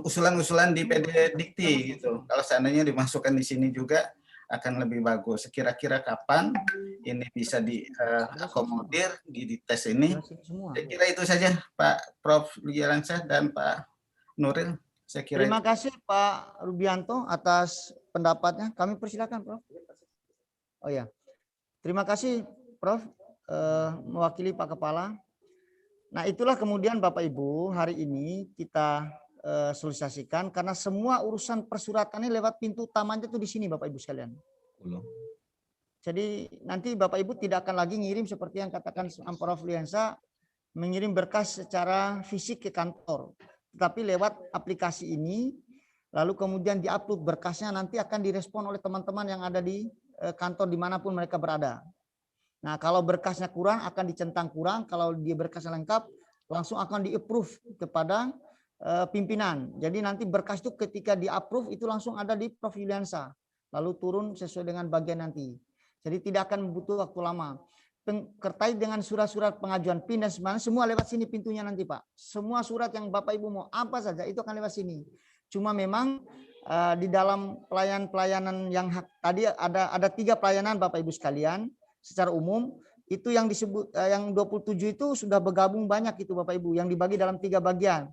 usulan-usulan di PD Dikti gitu. Kalau seandainya dimasukkan di sini juga akan lebih bagus. Kira-kira kapan ini bisa diakomodir di tes ini? Saya kira itu saja Pak Prof. Lialansyah dan Pak Nuril. Saya kira Terima kasih Pak Rubianto atas pendapatnya. Kami persilakan Prof. Oh ya, terima kasih Prof. Mewakili Pak Kepala. Nah, itulah kemudian Bapak Ibu hari ini kita sosialisasikan karena semua urusan persuratannya lewat pintu utamanya itu di sini Bapak Ibu sekalian. Jadi nanti Bapak Ibu tidak akan lagi ngirim seperti yang katakan Prof. Liansyah, mengirim berkas secara fisik ke kantor, tapi lewat aplikasi ini, lalu kemudian diupload berkasnya, nanti akan direspon oleh teman-teman yang ada di kantor dimanapun mereka berada. Nah, kalau berkasnya kurang akan dicentang kurang, kalau dia berkasnya lengkap langsung akan di-approve kepada pimpinan. Jadi nanti berkas itu ketika di-approve itu langsung ada di Prof. Liansyah, lalu turun sesuai dengan bagian nanti. Jadi tidak akan membutuhkan waktu lama. Terkait dengan surat-surat pengajuan PIN dan sebagainya, semua lewat sini pintunya nanti Pak. Semua surat yang Bapak Ibu mau apa saja itu akan lewat sini. Cuma memang di dalam pelayanan yang tadi ada 3 pelayanan Bapak Ibu sekalian secara umum. Itu yang disebut yang 27 itu sudah bergabung banyak itu Bapak Ibu, yang dibagi dalam 3 bagian.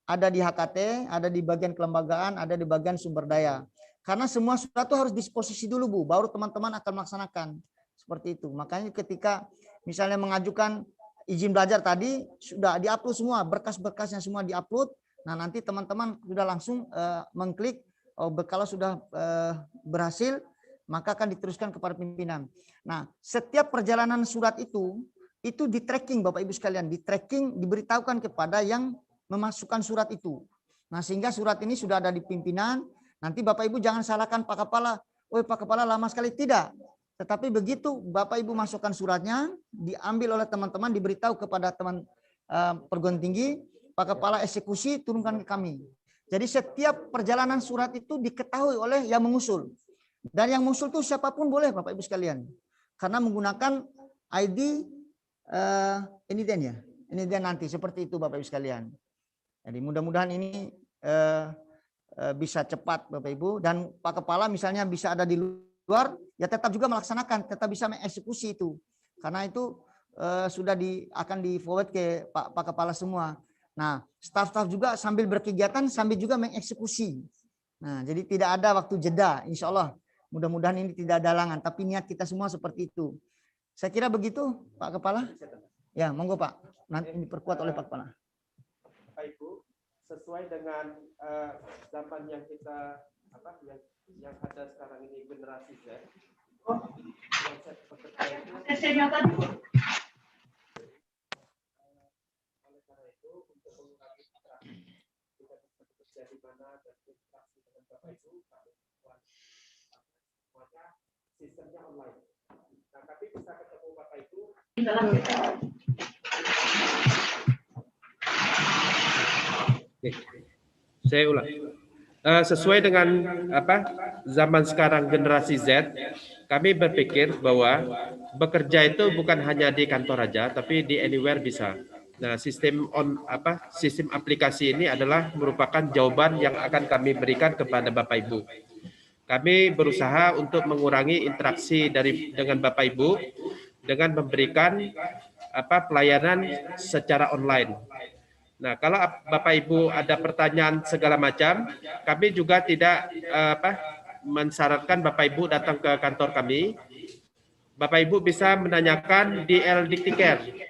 Ada di HKT, ada di bagian kelembagaan, ada di bagian sumber daya. Karena semua surat itu harus disposisi dulu Bu, baru teman-teman akan melaksanakan. Seperti itu. Makanya ketika misalnya mengajukan izin belajar tadi sudah diupload semua, berkas-berkasnya semua diupload. Nah, nanti teman-teman sudah langsung mengklik, kalau sudah berhasil maka akan diteruskan kepada pimpinan. Nah, setiap perjalanan surat itu di tracking Bapak Ibu sekalian, di tracking, diberitahukan kepada yang memasukkan surat itu. Nah, sehingga surat ini sudah ada di pimpinan. Nanti Bapak Ibu jangan salahkan Pak Kepala, "Oh, Pak Kepala lama sekali." Tidak. Tetapi begitu Bapak Ibu masukkan suratnya, diambil oleh teman-teman, diberitahu kepada teman perguruan tinggi, "Pak Kepala eksekusi, turunkan ke kami." Jadi setiap perjalanan surat itu diketahui oleh yang mengusul. Dan yang mengusul itu siapapun boleh Bapak Ibu sekalian. Karena menggunakan ID NIDN ya. NIDN nanti seperti itu Bapak Ibu sekalian. Jadi mudah-mudahan ini bisa cepat Bapak Ibu, dan Pak Kepala misalnya bisa ada di luar ya tetap juga melaksanakan, tetap bisa mengeksekusi itu. Karena itu sudah akan di forward ke Pak Kepala semua. Nah, staf-staf juga sambil berkegiatan sambil juga mengeksekusi. Nah, jadi tidak ada waktu jeda, insya Allah. Mudah-mudahan ini tidak ada halangan, tapi niat kita semua seperti itu. Saya kira begitu, Pak Kepala. Ya, monggo Pak. Nanti diperkuat oleh Pak Kepala. Bapak Ibu, sesuai dengan zaman yang kita yang ada sekarang ini generasi Z. Konsep pekerja itu. Oleh karena itu, untuk mengurangi interaksi kita bekerja di mana dan interaksi dengan Bapak Ibu, maka sistemnya online. Nah, tapi bisa ketemu Bapak Ibu. Saya ulang. Sesuai dengan zaman sekarang generasi Z, kami berpikir bahwa bekerja itu bukan hanya di kantor aja, tapi di anywhere bisa. Nah, sistem aplikasi ini adalah merupakan jawaban yang akan kami berikan kepada Bapak Ibu. Kami berusaha untuk mengurangi interaksi dengan Bapak Ibu dengan memberikan pelayanan secara online. Nah, kalau Bapak Ibu ada pertanyaan segala macam, kami juga tidak mensyaratkan Bapak Ibu datang ke kantor kami. Bapak Ibu bisa menanyakan di LDiktiCare.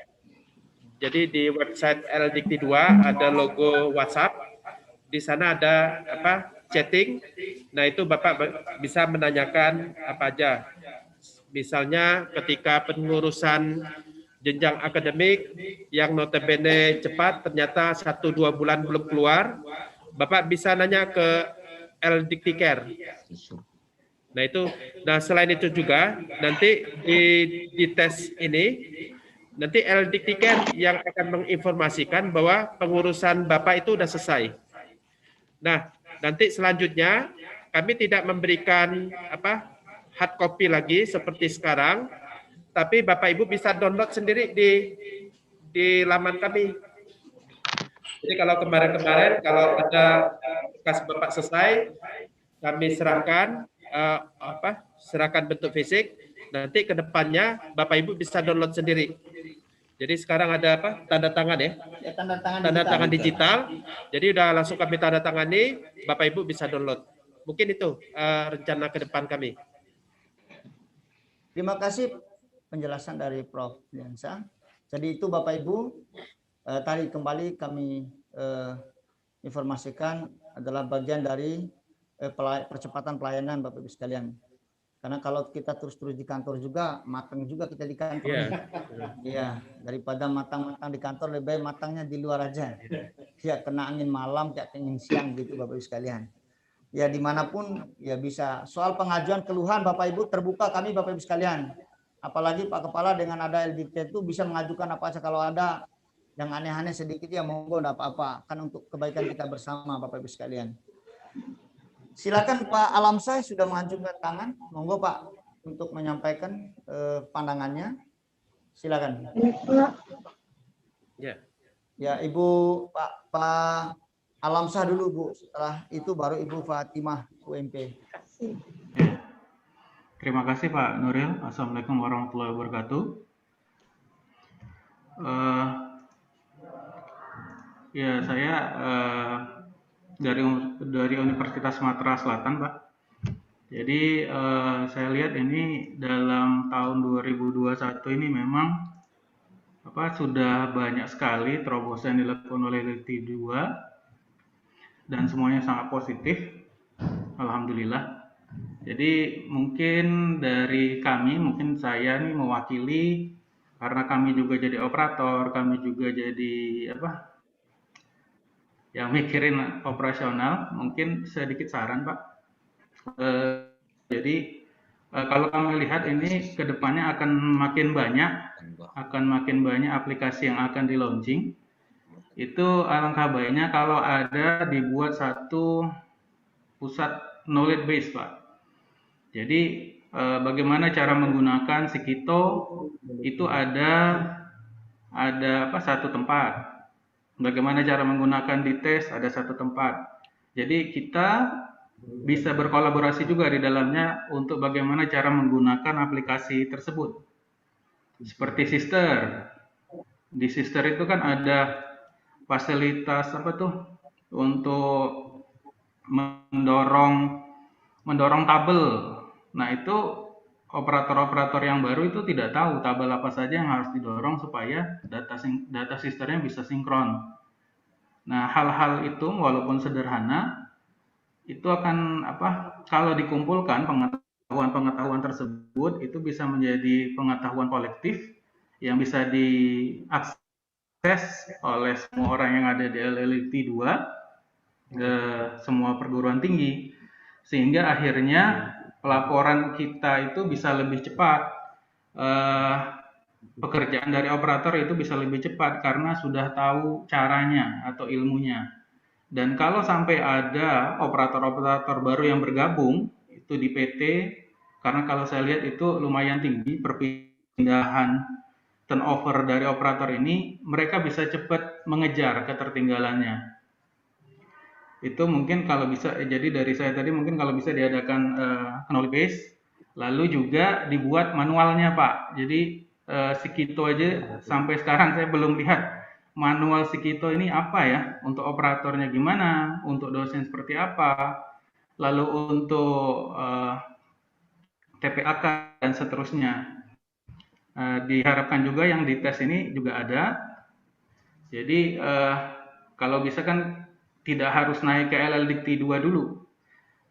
Jadi di website LDikti 2 ada logo WhatsApp. Di sana ada chatting. Nah, itu Bapak bisa menanyakan apa aja. Misalnya ketika pengurusan jenjang akademik yang notabene cepat ternyata 1-2 bulan belum keluar, Bapak bisa nanya ke LDiktiCare. Nah, itu. Nah, selain itu juga nanti di tes ini nanti LDiktiCare yang akan menginformasikan bahwa pengurusan Bapak itu sudah selesai. Nah, nanti selanjutnya kami tidak memberikan hard copy lagi seperti sekarang, tapi Bapak Ibu bisa download sendiri di laman kami. Jadi kalau kemarin-kemarin kalau ada bekas Bapak selesai, kami serahkan serahkan bentuk fisik, nanti ke depannya Bapak Ibu bisa download sendiri. Jadi sekarang ada tanda tangan ya? Ya, tanda tangan digital. Jadi udah langsung kami tanda tangani, Bapak Ibu bisa download. Mungkin itu rencana ke depan kami. Terima kasih penjelasan dari Prof. Diansyah. Jadi itu Bapak Ibu, tadi kembali kami informasikan adalah bagian dari percepatan pelayanan Bapak Ibu sekalian. Karena kalau kita terus-terus di kantor juga, matang juga kita di kantor. Iya, daripada matang-matang di kantor, lebih baik matangnya di luar aja. Ya, kena angin malam, kayak angin siang gitu Bapak Ibu sekalian. Ya, dimanapun ya bisa. Soal pengajuan keluhan Bapak Ibu terbuka kami Bapak Ibu sekalian. Apalagi Pak Kepala dengan ada LDikti itu bisa mengajukan apa saja. Kalau ada yang aneh-aneh sedikit ya monggo, enggak apa-apa. Kan untuk kebaikan kita bersama Bapak Ibu sekalian. Silakan Pak Alamsyah sudah mengajukan tangan. Monggo Pak untuk menyampaikan pandangannya. Silakan. Ya. Ya, Ibu Pak Alamsyah dulu Bu. Setelah itu baru Ibu Fatimah UMP. Terima kasih Pak Nuril. Assalamualaikum warahmatullahi wabarakatuh. Ya, saya dari Universitas Sumatera Selatan, Pak. Jadi saya lihat ini dalam tahun 2021 ini memang sudah banyak sekali terobosan yang dilakukan oleh LDikti 2 dan semuanya sangat positif. Alhamdulillah. Jadi mungkin dari kami, mungkin saya nih mewakili karena kami juga jadi operator, kami juga jadi yang mikirin operasional, mungkin sedikit saran Pak. Jadi kalau kami lihat ini kedepannya akan makin banyak aplikasi yang akan di launching. Itu alangkah baiknya kalau ada dibuat satu pusat knowledge base Pak. Jadi bagaimana cara menggunakan Sikito itu ada satu tempat. Bagaimana cara menggunakan dites ada satu tempat. Jadi kita bisa berkolaborasi juga di dalamnya untuk bagaimana cara menggunakan aplikasi tersebut. Seperti Sister. Di Sister itu kan ada fasilitas untuk mendorong tabel. Nah, itu operator-operator yang baru itu tidak tahu tabel apa saja yang harus didorong supaya data sisternya bisa sinkron. Nah, hal-hal itu walaupun sederhana itu akan kalau dikumpulkan pengetahuan tersebut itu bisa menjadi pengetahuan kolektif yang bisa diakses oleh semua orang yang ada di LDikti 2 ke semua perguruan tinggi, sehingga akhirnya pelaporan kita itu bisa lebih cepat, pekerjaan dari operator itu bisa lebih cepat karena sudah tahu caranya atau ilmunya. Dan kalau sampai ada operator-operator baru yang bergabung itu di PT, karena kalau saya lihat itu lumayan tinggi perpindahan turnover dari operator ini, mereka bisa cepat mengejar ketertinggalannya. Itu mungkin kalau bisa, jadi dari saya tadi mungkin kalau bisa diadakan knowledge base, lalu juga dibuat manualnya Pak. Jadi Sikito aja sampai sekarang saya belum lihat manual Sikito ini apa ya, untuk operatornya gimana, untuk dosen seperti apa. lalu untuk TPAK dan seterusnya. Diharapkan juga yang dites ini juga ada. Jadi kalau bisa kan tidak harus naik ke LLDikti 2 dulu.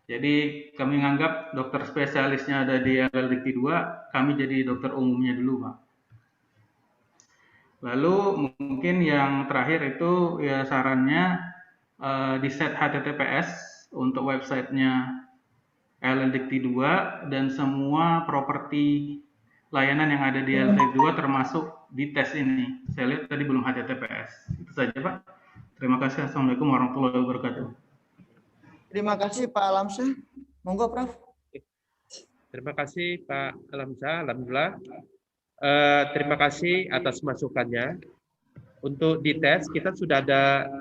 Jadi kami menganggap dokter spesialisnya ada di LLDikti 2, kami jadi dokter umumnya dulu, Pak. Lalu mungkin yang terakhir itu ya sarannya di set HTTPS untuk websitenya LLDikti 2 dan semua properti layanan yang ada di LLDikti 2 termasuk di tes ini. Saya lihat tadi belum HTTPS. Itu saja, Pak. Terima kasih. Assalamualaikum warahmatullahi wabarakatuh. Terima kasih Pak Alamsyah. Monggo Prof. Terima kasih Pak Alamsyah. Alhamdulillah. Terima kasih atas masukannya. Untuk di tes kita sudah ada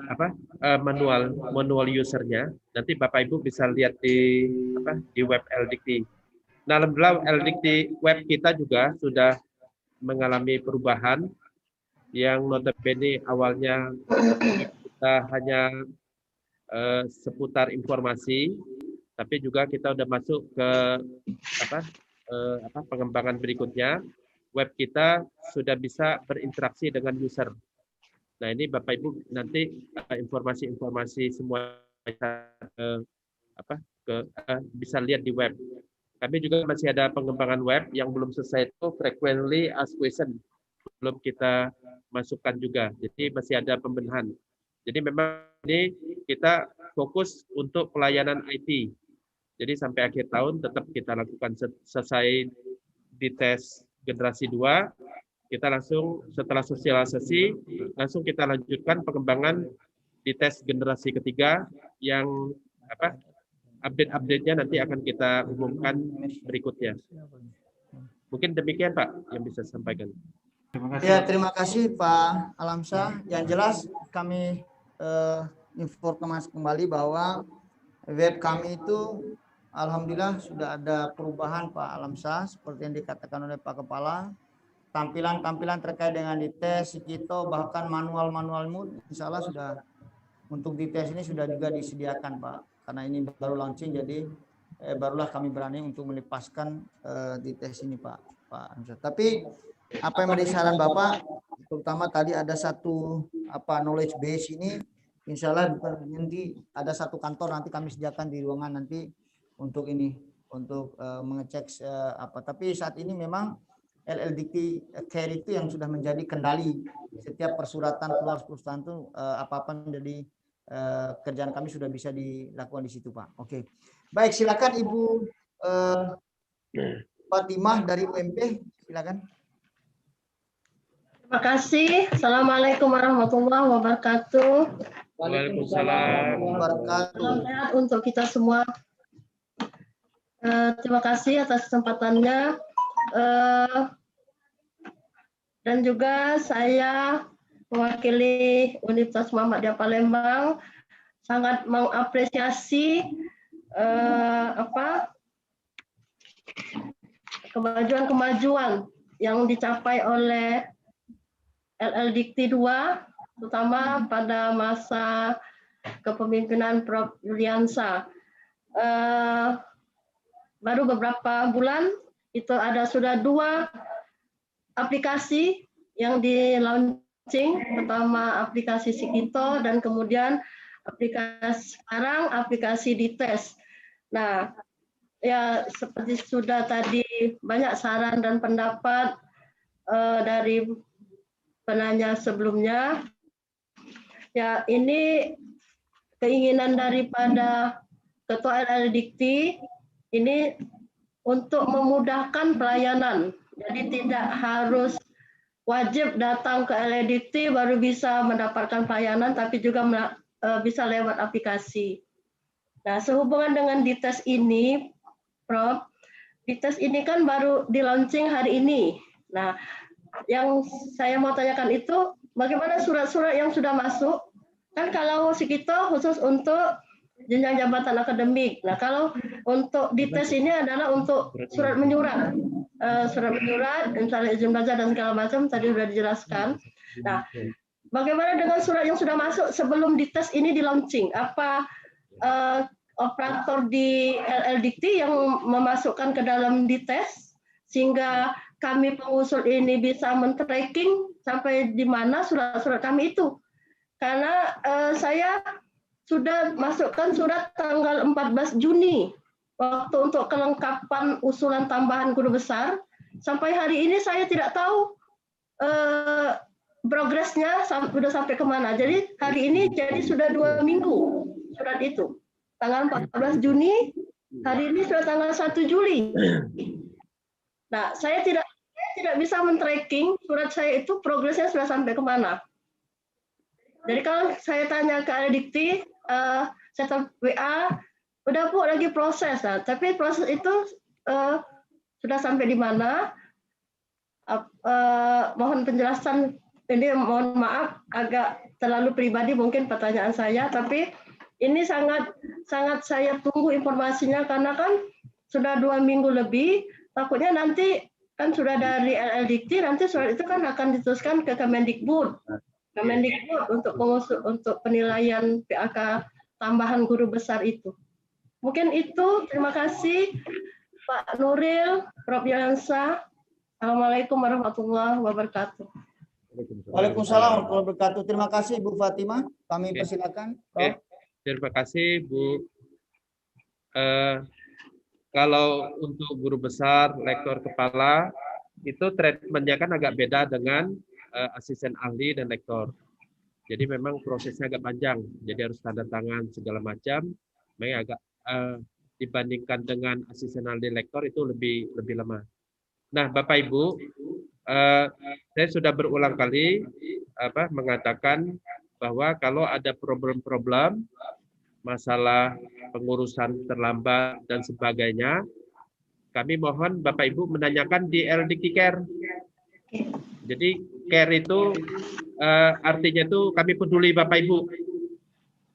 manual usernya. Nanti Bapak Ibu bisa lihat di web LDikti. Nah, alhamdulillah LDikti web kita juga sudah mengalami perubahan yang notabene awalnya kita hanya seputar informasi, tapi juga kita udah masuk ke pengembangan berikutnya. Web kita sudah bisa berinteraksi dengan user. Nah, ini Bapak Ibu nanti informasi-informasi semua bisa lihat di web. Kami juga masih ada pengembangan web yang belum selesai, itu frequently asked question, belum kita masukkan juga. Jadi masih ada pembenahan. Jadi memang ini kita fokus untuk pelayanan IT. Jadi sampai akhir tahun tetap kita lakukan selesai di tes generasi 2, kita langsung setelah sosialisasi langsung kita lanjutkan pengembangan di tes generasi ketiga yang update-update-nya nanti akan kita umumkan berikutnya. Mungkin demikian Pak yang bisa saya sampaikan. Terima kasih Pak Alamsyah. Yang jelas kami informasi kembali bahwa web kami itu alhamdulillah sudah ada perubahan Pak Alamsyah seperti yang dikatakan oleh Pak Kepala. Tampilan-tampilan terkait dengan dites, Sikito, bahkan manual-manualmu insya Allah sudah untuk dites ini sudah juga disediakan Pak. Karena ini baru launching jadi barulah kami berani untuk melepaskan dites ini Pak Alamsyah. Tapi apa yang menjadi saran Bapak, terutama tadi ada satu knowledge base ini, insya Allah nanti ada satu kantor nanti kami sediakan di ruangan nanti untuk ini, untuk mengecek Tapi saat ini memang LLDikti Care itu yang sudah menjadi kendali setiap persuratan keluar perusahaan itu apa-apa menjadi kerjaan kami sudah bisa dilakukan di situ Pak. Oke, baik silakan Ibu Fatimah dari UMP, silakan. Terima kasih. Assalamualaikum warahmatullahi wabarakatuh. Waalaikumsalam wabarakatuh. Sehat untuk kita semua. Terima kasih atas kesempatannya. Dan juga saya mewakili Universitas Muhammadiyah Palembang sangat mengapresiasi kemajuan-kemajuan yang dicapai oleh LLDikti 2, terutama pada masa kepemimpinan Prof. Yuliansa. Baru beberapa bulan itu sudah 2 aplikasi yang di-launching, pertama aplikasi Sikito dan kemudian aplikasi dites. Nah, ya seperti sudah tadi banyak saran dan pendapat dari penanya sebelumnya. Ya, ini keinginan daripada Ketua LLDikti ini untuk memudahkan pelayanan. Jadi tidak harus wajib datang ke LLDikti baru bisa mendapatkan pelayanan, tapi juga bisa lewat aplikasi. Nah, sehubungan dengan dites ini, Prof, dites ini kan baru di-launching hari ini. Nah, yang saya mau tanyakan itu, bagaimana surat-surat yang sudah masuk? Kan kalau Sikito khusus untuk jenjang jabatan akademik. Nah, kalau untuk dites ini adalah untuk surat menyurat. Misalnya izin belajar dan segala macam tadi sudah dijelaskan. Nah, bagaimana dengan surat yang sudah masuk sebelum dites ini di launching? Apa operator di LLDT yang memasukkan ke dalam dites, sehingga kami pengusul ini bisa men-tracking sampai di mana surat-surat kami itu. Karena saya sudah masukkan surat tanggal 14 Juni, waktu untuk kelengkapan usulan tambahan guru besar. Sampai hari ini saya tidak tahu progresnya sudah sampai kemana. Jadi hari ini jadi sudah 2 minggu surat itu. Tanggal 14 Juni, hari ini sudah tanggal 1 Juli. Nah, saya tidak bisa men-tracking surat saya itu progresnya sudah sampai kemana. Jadi kalau saya tanya ke LLDT, saya WA, udah Bu lagi proses. Nah, tapi proses itu sudah sampai di mana? Mohon penjelasan, ini mohon maaf agak terlalu pribadi mungkin pertanyaan saya, tapi ini sangat saya tunggu informasinya karena kan sudah 2 minggu lebih, takutnya nanti kan sudah dari LLDT, nanti surat itu kan akan diteruskan ke Kemendikbud untuk penilaian PAK tambahan guru besar itu. Mungkin itu, terima kasih Pak Nuril, Prof. Yolyansa. Assalamualaikum warahmatullahi wabarakatuh. Waalaikumsalam warahmatullahi wabarakatuh. Terima kasih Bu Fatimah. Kami persilakan. Oke. Terima kasih Bu. Kalau untuk guru besar, lektor kepala, itu treatmentnya kan agak beda dengan asisten ahli dan lektor. Jadi memang prosesnya agak panjang. Jadi harus tanda tangan segala macam. Makanya agak dibandingkan dengan asisten ahli lektor itu lebih lama. Nah, Bapak Ibu, saya sudah berulang kali mengatakan bahwa kalau ada problem-problem, masalah pengurusan terlambat dan sebagainya, kami mohon Bapak Ibu menanyakan di LLDT Care. Jadi care itu artinya itu kami peduli Bapak Ibu.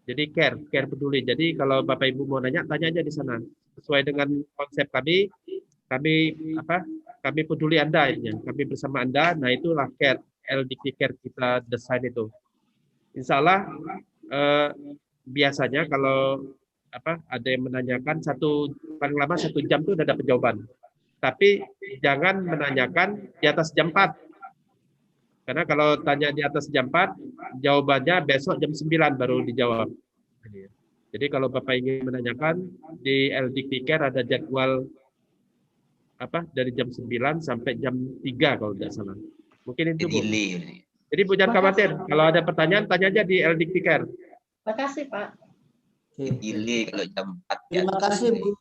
Jadi care peduli. Jadi kalau Bapak Ibu mau nanya, tanya aja di sana. Sesuai dengan konsep kami peduli Anda akhirnya. Kami bersama Anda. Nah, itulah care, LLDT Care kita desain itu. Insya Allah biasanya kalau ada yang menanyakan paling lama 1 jam itu udah dapat jawaban. Tapi jangan menanyakan di atas jam 4. Karena kalau tanya di atas jam 4, jawabannya besok jam 9 baru dijawab. Jadi kalau Bapak ingin menanyakan, di LLDT Care ada jadwal dari jam 9 sampai jam 3 kalau tidak salah. Mungkin itu Bu. Jadi Bu jangan khawatir. Kalau ada pertanyaan, tanya aja di LLDT Care. Terima kasih Pak. Kalau jam 4. Terima kasih Bu.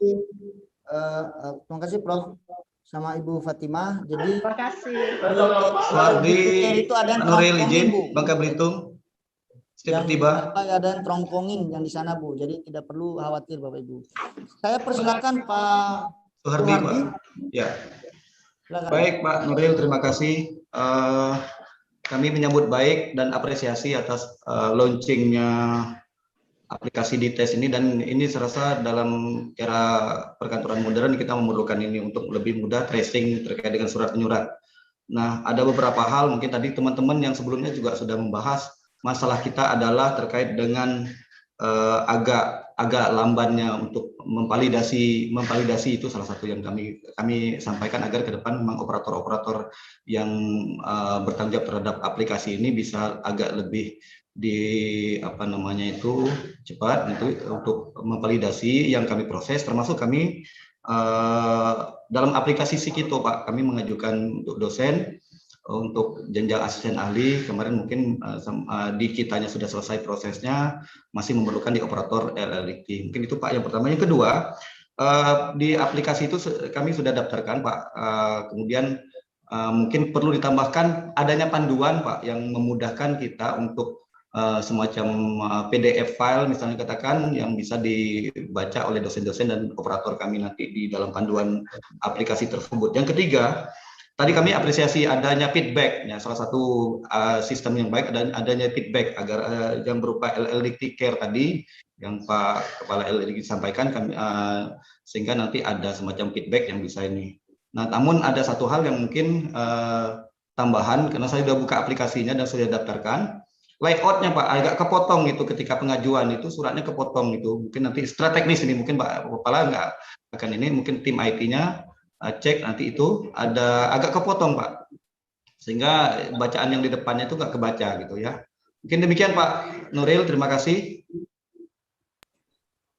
Terima kasih Prof. Sama Ibu Fatimah. Jadi terima kasih. Itu ada yang Nuril izin Bangka Belitung. Setiap tiba. Ada yang trongkongin yang di sana Bu. Jadi tidak perlu khawatir Bapak Ibu. Saya persilakan Pak Suhardi, Pak. Ya. Baik Pak Nuril, terima kasih. Kami menyambut baik dan apresiasi atas launchingnya aplikasi dites ini, dan ini serasa dalam era perkantoran modern kita memerlukan ini untuk lebih mudah tracing terkait dengan surat menyurat. Nah, ada beberapa hal mungkin tadi teman-teman yang sebelumnya juga sudah membahas, masalah kita adalah terkait dengan agak lambannya untuk memvalidasi itu salah satu yang kami sampaikan agar ke depan memang operator-operator yang bertanggung jawab terhadap aplikasi ini bisa agak lebih cepat untuk memvalidasi yang kami proses, termasuk kami dalam aplikasi Sikito Pak, kami mengajukan untuk dosen untuk jenjang asisten ahli. Kemarin mungkin di kitanya sudah selesai prosesnya, masih memerlukan di operator LLDT. Mungkin itu Pak yang pertama. Yang kedua, di aplikasi itu kami sudah daftarkan Pak, kemudian mungkin perlu ditambahkan adanya panduan Pak yang memudahkan kita untuk semacam PDF file misalnya katakan yang bisa dibaca oleh dosen-dosen dan operator kami nanti di dalam panduan aplikasi tersebut. Yang ketiga, tadi kami apresiasi adanya feedback, ya, salah satu sistem yang baik adanya feedback agar yang berupa LLDT Care tadi yang Pak Kepala LLDT sampaikan kami, sehingga nanti ada semacam feedback yang bisa ini. Nah, namun ada satu hal yang mungkin tambahan karena saya sudah buka aplikasinya dan sudah daftarkan. layoutnya Pak agak kepotong itu ketika pengajuan itu suratnya kepotong itu. Mungkin nanti secara teknis ini mungkin Pak Kepala nggak akan ini, mungkin tim IT-nya cek nanti itu ada agak kepotong Pak. Sehingga bacaan yang di depannya itu nggak kebaca gitu ya. Mungkin demikian Pak Nuril, terima kasih.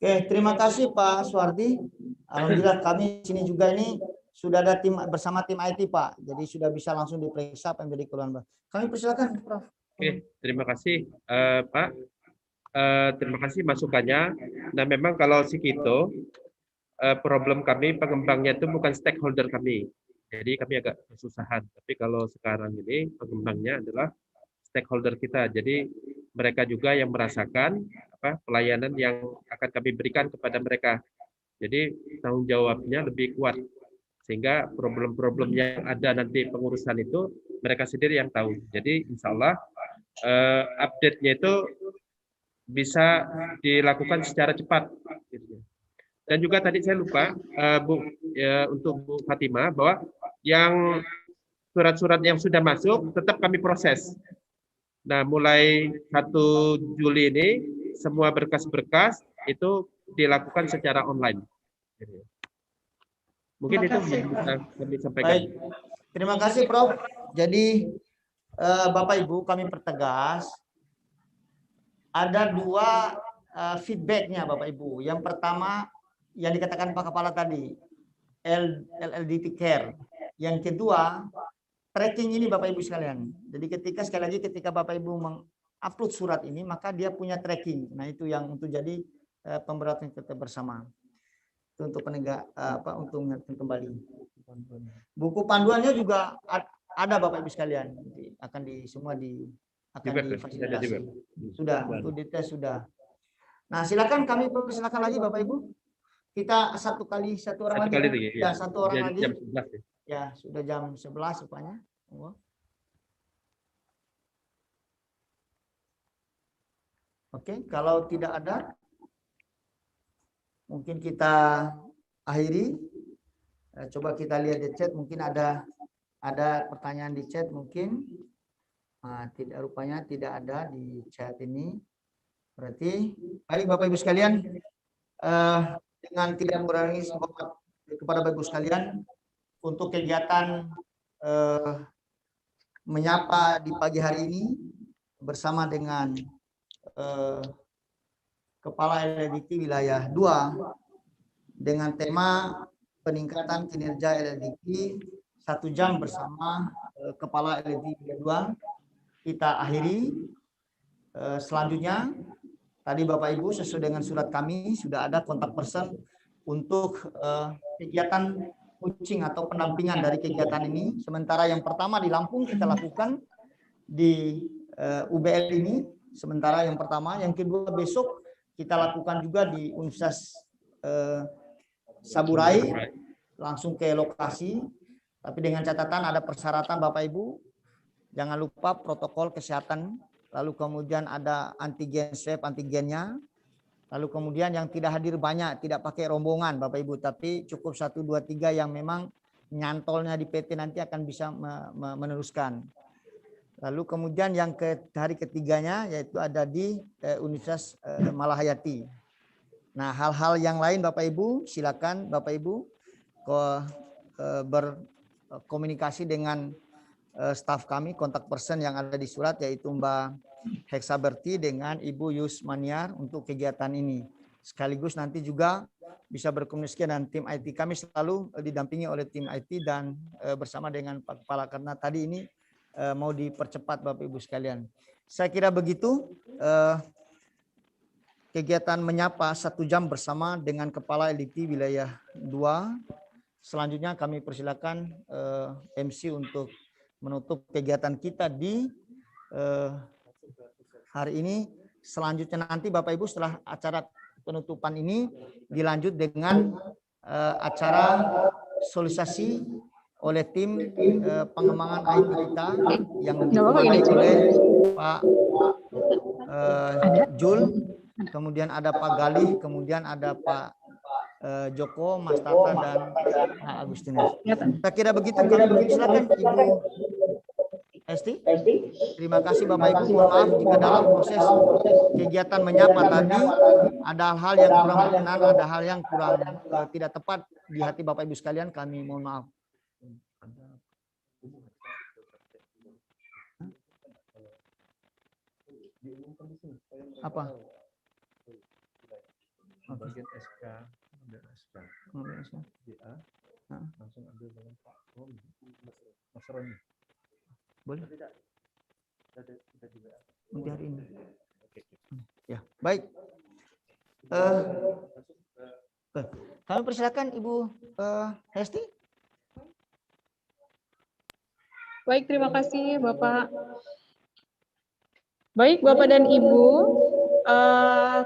Oke, terima kasih Pak Suwardi. Alhamdulillah kami sini juga ini sudah ada tim bersama tim IT Pak. Jadi sudah bisa langsung diperiksa apa yang menjadi keluhan Pak. Kami persilakan Prof. Oke, terima kasih Pak. Terima kasih masukannya. Nah, memang kalau Sikito, problem kami pengembangnya itu bukan stakeholder kami. Jadi kami agak kesusahan. Tapi kalau sekarang ini pengembangnya adalah stakeholder kita. Jadi mereka juga yang merasakan pelayanan yang akan kami berikan kepada mereka. Jadi tanggung jawabnya lebih kuat. Sehingga problem-problem yang ada nanti pengurusan itu mereka sendiri yang tahu. Jadi insya Allah update-nya itu bisa dilakukan secara cepat. Dan juga tadi saya lupa untuk Bu Fatima bahwa yang surat-surat yang sudah masuk tetap kami proses. Nah, mulai 1 Juli ini semua berkas-berkas itu dilakukan secara online. Mungkin itu bisa kami sampaikan. Baik. Terima kasih Prof. Jadi Bapak Ibu kami pertegas ada 2 feedbacknya Bapak Ibu. Yang pertama yang dikatakan Pak Kepala tadi LLDT Care. Yang kedua tracking ini Bapak Ibu sekalian. Jadi sekali lagi ketika Bapak Ibu mengupload surat ini maka dia punya tracking. Nah itu yang untuk jadi pemberatan kita bersama. Itu untuk penegak untuk mengingatkan kembali. Buku panduannya juga ada Bapak Ibu sekalian. Akan difasilitasi. Sudah untuk dites sudah. Nah silakan kami persilakan lagi Bapak Ibu. Kita satu orang lagi. Ya, satu orang lagi. Jam 11 ya. Ya, sudah jam 11 rupanya. Oke, kalau tidak ada, mungkin kita akhiri. Coba kita lihat di chat, mungkin ada pertanyaan di chat mungkin. Tidak, rupanya tidak ada di chat ini. Berarti, baik Bapak Ibu sekalian, dengan tidak mengurangi semangat kepada Bapak Ibu sekalian, untuk kegiatan menyapa di pagi hari ini bersama dengan Kepala LLDT Wilayah 2 dengan tema peningkatan kinerja LLDT 1 jam bersama Kepala LLDT Wilayah 2 kita akhiri. Selanjutnya tadi Bapak Ibu sesuai dengan surat kami sudah ada kontak person untuk kegiatan coaching atau pendampingan dari kegiatan ini. Sementara yang pertama di Lampung kita lakukan di UBL ini. Sementara yang pertama, yang kedua besok kita lakukan juga di Universitas Saburai, langsung ke lokasi. Tapi dengan catatan ada persyaratan Bapak Ibu, jangan lupa protokol kesehatan. Lalu kemudian ada antigen swab antigennya. Lalu kemudian yang tidak hadir banyak, tidak pakai rombongan Bapak Ibu, tapi cukup 1, 2, 3 yang memang nyantolnya di PT nanti akan bisa meneruskan. Lalu kemudian yang hari ketiganya yaitu ada di Universitas Malahayati. Nah hal-hal yang lain Bapak Ibu silakan Bapak Ibu berkomunikasi dengan staf kami, kontak person yang ada di surat yaitu Mbak Heksaberti dengan Ibu Yus Maniar untuk kegiatan ini. Sekaligus nanti juga bisa berkomunikasi dengan tim IT. Kami selalu didampingi oleh tim IT dan bersama dengan Pak Kepala karena tadi ini mau dipercepat Bapak Ibu sekalian. Saya kira begitu kegiatan menyapa 1 jam bersama dengan Kepala LDT Wilayah 2. Selanjutnya kami persilakan MC untuk menutup kegiatan kita di hari ini. Selanjutnya nanti Bapak Ibu setelah acara penutupan ini dilanjut dengan acara sosialisasi oleh tim pengembangan IT kita yang dipimpin oleh Pak Jul, kemudian ada Pak Gali, kemudian ada Pak Joko, Mas Tata dan Agustinus. Saya kira begitu. Silakan Ibu Hesti? Terima kasih Bapak Ibu. Mohon maaf jika dalam proses kegiatan menyapa tadi ada hal-hal yang kurang berkenan, ada hal yang kurang tidak tepat di hati Bapak Ibu sekalian, kami mohon maaf. Apa? Bagian SK, langsung ambil dengan Pak Mas Roni. Boleh? Nanti hari ini. Ya, baik. Kami persilakan Ibu Hesti. Baik, terima kasih Bapak. Baik, Bapak dan Ibu,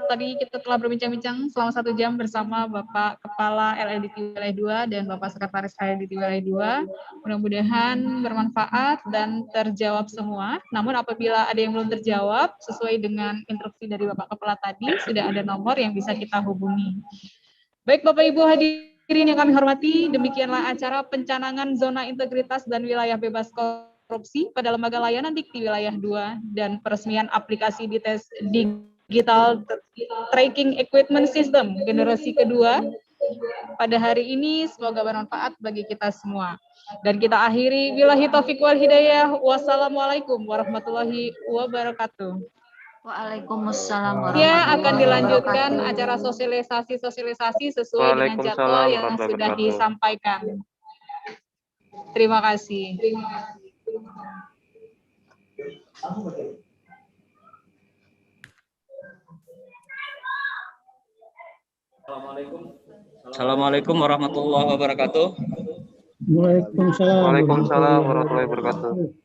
tadi kita telah berbincang-bincang selama 1 jam bersama Bapak Kepala LLDT Wilayah 2 dan Bapak Sekretaris LLDT Wilayah 2. Mudah-mudahan bermanfaat dan terjawab semua. Namun apabila ada yang belum terjawab, sesuai dengan instruksi dari Bapak Kepala tadi, sudah ada nomor yang bisa kita hubungi. Baik, Bapak Ibu hadirin yang kami hormati, demikianlah acara pencanangan zona integritas dan wilayah bebas korupsi pada Lembaga Layanan Dikti Wilayah 2 dan peresmian aplikasi dites Digital Tracking Equipment System generasi kedua pada hari ini. Semoga bermanfaat bagi kita semua. Dan kita akhiri billahi taufiq wal hidayah. Wassalamualaikum warahmatullahi wabarakatuh. Waalaikumsalam Ya, akan warahmatullahi dilanjutkan wabarakatuh. acara sosialisasi sesuai dengan jadwal yang sudah disampaikan. Terima kasih. Assalamualaikum warahmatullahi wabarakatuh. Waalaikumsalam warahmatullahi wabarakatuh.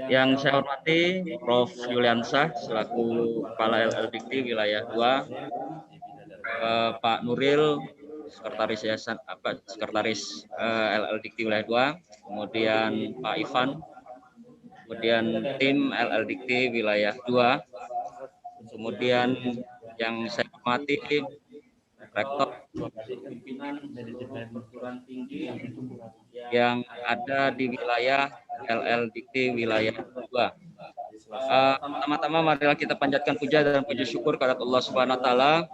Yang saya hormati Prof. Yuliansah selaku Kepala LLDT Wilayah 2, Pak Nuril Sekretaris Yayasan Sekretaris LLDT Wilayah 2, kemudian Pak Ivan, kemudian tim LLDT Wilayah 2, kemudian yang saya hormati Rektor Pimpinan Manajemen Perguruan Tinggi yang ada di wilayah LLDT Wilayah 2. Pertama-tama marilah kita panjatkan puja dan puji syukur kepada Allah Subhanahu wa taala,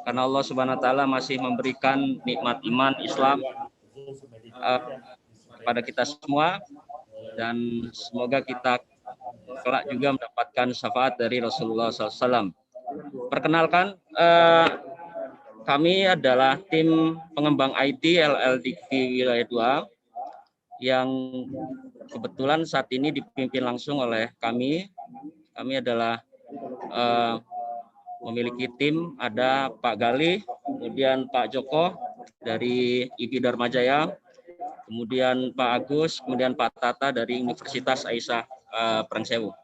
karena Allah Subhanahu wa taala masih memberikan nikmat iman Islam kepada kita semua, dan semoga kita kelak juga mendapatkan syafaat dari Rasulullah SAW. Perkenalkan, kami adalah tim pengembang IT LLDT Wilayah 2 yang kebetulan saat ini dipimpin langsung oleh kami. Kami adalah memiliki tim, ada Pak Gali, kemudian Pak Joko dari IPI Dharma Jaya, kemudian Pak Agus, kemudian Pak Tata dari Universitas Aisyah Prengsewu.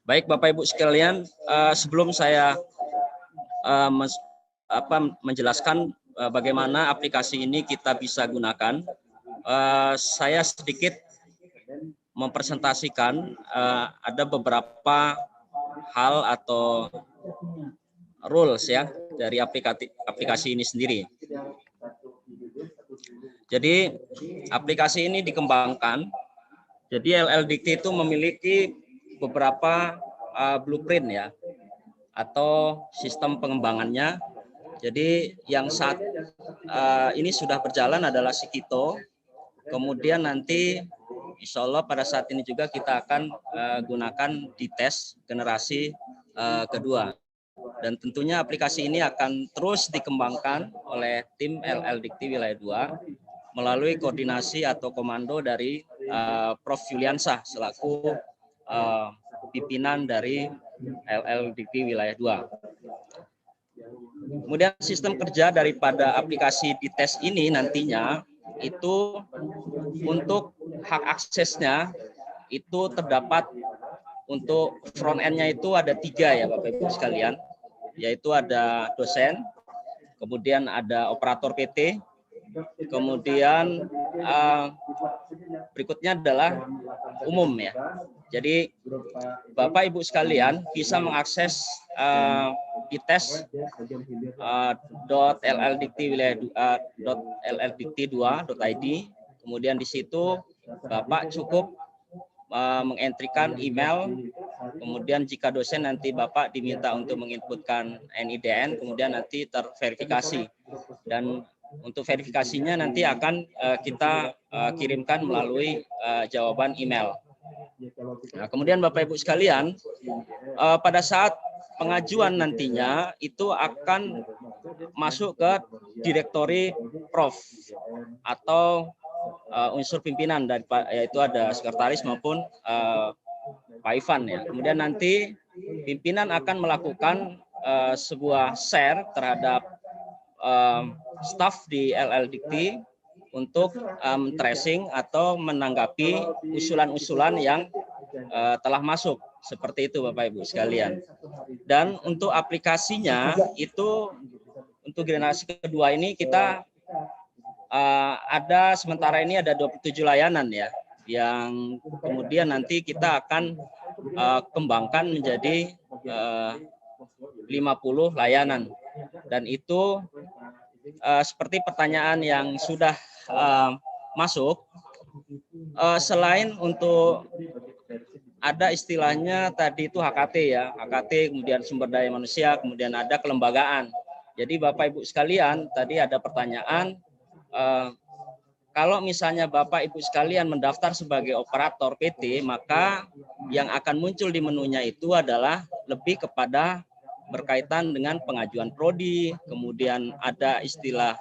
Baik Bapak Ibu sekalian, sebelum saya menjelaskan bagaimana aplikasi ini kita bisa gunakan, saya sedikit mempresentasikan ada beberapa hal atau rules ya dari aplikasi ini sendiri. Jadi aplikasi ini dikembangkan, jadi LLDT itu memiliki beberapa blueprint ya atau sistem pengembangannya. Jadi yang saat ini sudah berjalan adalah Sikito. Kemudian nanti insya Allah pada saat ini juga kita akan gunakan dites generasi kedua. Dan tentunya aplikasi ini akan terus dikembangkan oleh tim LLDT Wilayah 2 melalui koordinasi atau komando dari Prof. Yuliansah selaku pimpinan dari LLDT Wilayah 2. Kemudian sistem kerja daripada aplikasi dites ini nantinya itu untuk hak aksesnya itu terdapat untuk front end-nya itu ada 3 ya Bapak Ibu sekalian, yaitu ada dosen, kemudian ada operator PT, kemudian berikutnya adalah umum ya. Jadi Bapak Ibu sekalian bisa mengakses dites.lldtwilayah.lldt2.id Kemudian di situ Bapak cukup mengentrikan email, kemudian jika dosen nanti Bapak diminta untuk menginputkan NIDN, kemudian nanti terverifikasi. Dan untuk verifikasinya nanti akan kita kirimkan melalui jawaban email. Nah, kemudian Bapak Ibu sekalian, pada saat pengajuan nantinya itu akan masuk ke direktori Prof atau unsur pimpinan, dari yaitu ada sekretaris maupun Pak Ivan ya. Kemudian nanti pimpinan akan melakukan sebuah share terhadap staf di LLDikti untuk tracing atau menanggapi usulan-usulan yang telah masuk, seperti itu Bapak Ibu sekalian. Dan untuk aplikasinya itu untuk generasi kedua ini kita ada sementara ini ada 27 layanan ya, yang kemudian nanti kita akan kembangkan menjadi 50 layanan. Dan itu seperti pertanyaan yang sudah masuk, selain untuk ada istilahnya tadi itu HKT ya, HKT, kemudian sumber daya manusia, kemudian ada kelembagaan. Jadi Bapak Ibu sekalian, tadi ada pertanyaan, kalau misalnya Bapak Ibu sekalian mendaftar sebagai operator PT, maka yang akan muncul di menunya itu adalah lebih kepada berkaitan dengan pengajuan prodi, kemudian ada istilah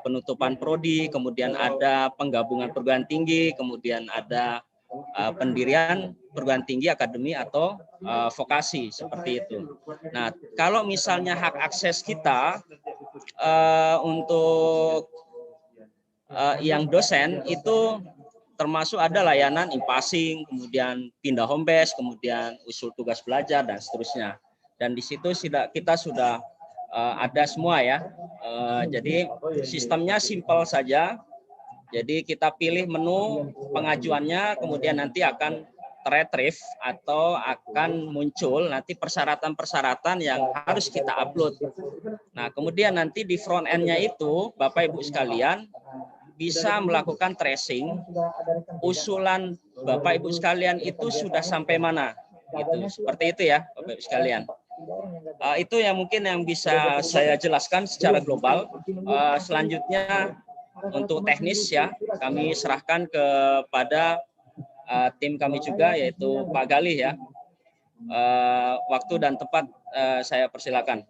penutupan prodi, kemudian ada penggabungan perguruan tinggi, kemudian ada pendirian perguruan tinggi akademi atau vokasi, seperti itu. Nah, kalau misalnya hak akses kita untuk yang dosen itu termasuk ada layanan in-passing, kemudian pindah home base, kemudian usul tugas belajar dan seterusnya. Dan di situ kita sudah ada semua ya. Jadi sistemnya simpel saja. Jadi kita pilih menu pengajuannya, kemudian nanti akan terretrieve atau akan muncul nanti persyaratan-persyaratan yang harus kita upload. Nah, kemudian nanti di front end-nya itu Bapak Ibu sekalian bisa melakukan tracing usulan Bapak Ibu sekalian itu sudah sampai mana. Gitu. Seperti itu ya Bapak Ibu sekalian. Itu yang mungkin yang bisa saya jelaskan secara global. Selanjutnya untuk teknis ya, kami serahkan kepada tim kami juga, yaitu Pak Galih ya. Waktu dan tempat saya persilakan.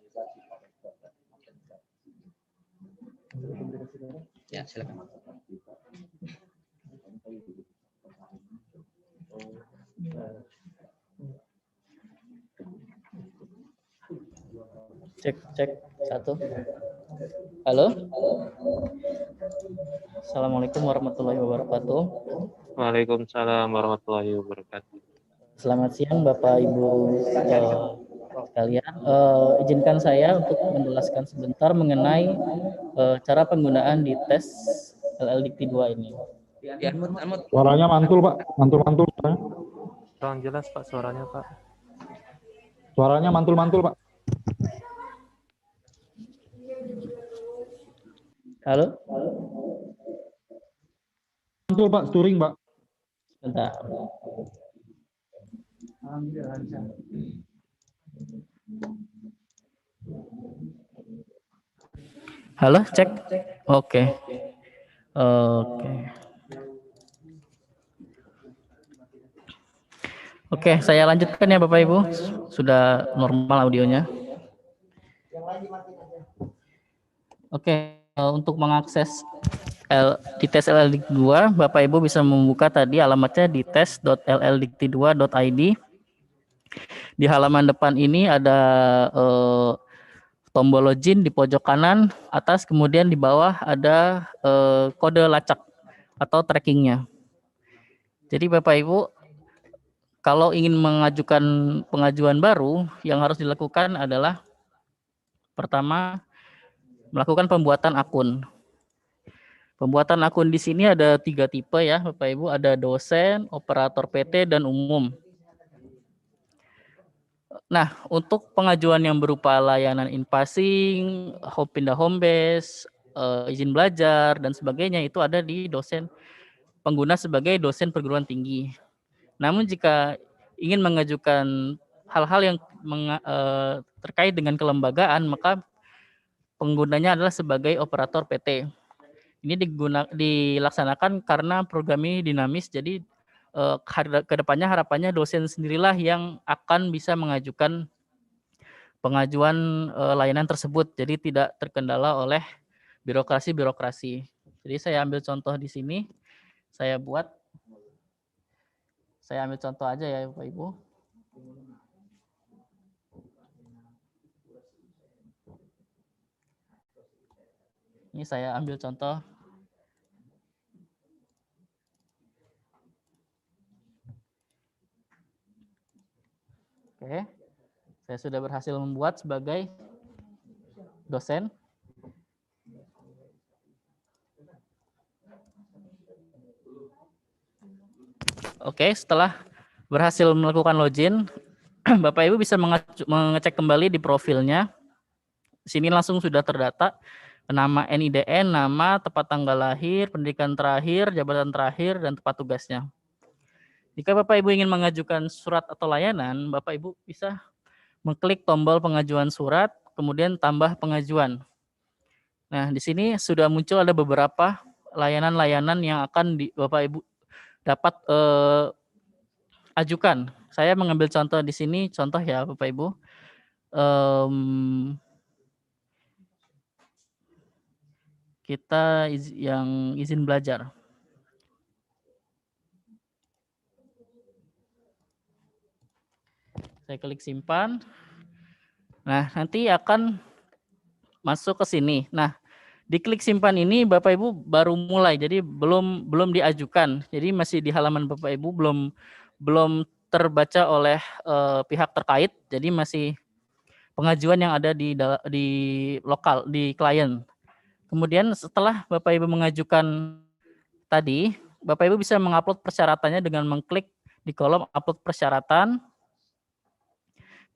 Ya, silakan. Cek 1. Halo. Assalamualaikum warahmatullahi wabarakatuh. Waalaikumsalam warahmatullahi wabarakatuh. Selamat siang Bapak Ibu sekalian. Izinkan saya untuk menjelaskan sebentar mengenai cara penggunaan di tes LLDikti 2 ini. Suaranya mantul Pak, mantul-mantul. Kurang jelas Pak suaranya Pak. Suaranya mantul-mantul Pak. Halo? Mantul Pak, sturing Pak. Bentar. Halo, cek. Oke. Oke, saya lanjutkan ya Bapak Ibu. Sudah normal audionya. Oke, untuk mengakses di tes LLDikti 2, Bapak Ibu bisa membuka tadi alamatnya di tes.lldikti2.id. Di halaman depan ini ada tombol login di pojok kanan atas, kemudian di bawah ada kode lacak atau trackingnya. Jadi Bapak Ibu, kalau ingin mengajukan pengajuan baru, yang harus dilakukan adalah pertama, melakukan pembuatan akun. Pembuatan akun di sini ada 3 tipe ya Bapak Ibu, ada dosen, operator PT, dan umum. Nah, untuk pengajuan yang berupa layanan in-passing, pindah home base, izin belajar, dan sebagainya itu ada di dosen pengguna sebagai dosen perguruan tinggi. Namun jika ingin mengajukan hal-hal yang terkait dengan kelembagaan, maka penggunanya adalah sebagai operator PT. Ini dilaksanakan karena program ini dinamis, jadi kedepannya harapannya dosen sendirilah yang akan bisa mengajukan pengajuan layanan tersebut, jadi tidak terkendala oleh birokrasi-birokrasi. Jadi saya ambil contoh di sini, saya ambil contoh aja ya Bapak Ibu. Ini saya ambil contoh. Oke, saya sudah berhasil membuat sebagai dosen. Oke, setelah berhasil melakukan login, Bapak Ibu bisa mengecek kembali di profilnya. Di sini langsung sudah terdata nama NIDN, nama, tempat tanggal lahir, pendidikan terakhir, jabatan terakhir, dan tempat tugasnya. Jika Bapak Ibu ingin mengajukan surat atau layanan, Bapak Ibu bisa mengklik tombol pengajuan surat, kemudian tambah pengajuan. Nah, di sini sudah muncul ada beberapa layanan-layanan yang akan Bapak Ibu dapat ajukan. Saya mengambil contoh di sini, contoh ya Bapak Ibu. Kita yang izin belajar. Saya klik simpan. Nah, nanti akan masuk ke sini. Nah, di klik simpan ini Bapak Ibu baru mulai, jadi belum diajukan. Jadi masih di halaman Bapak Ibu, belum terbaca oleh pihak terkait. Jadi masih pengajuan yang ada di lokal, di klien. Kemudian setelah Bapak Ibu mengajukan tadi, Bapak Ibu bisa mengupload persyaratannya dengan mengklik di kolom upload persyaratan.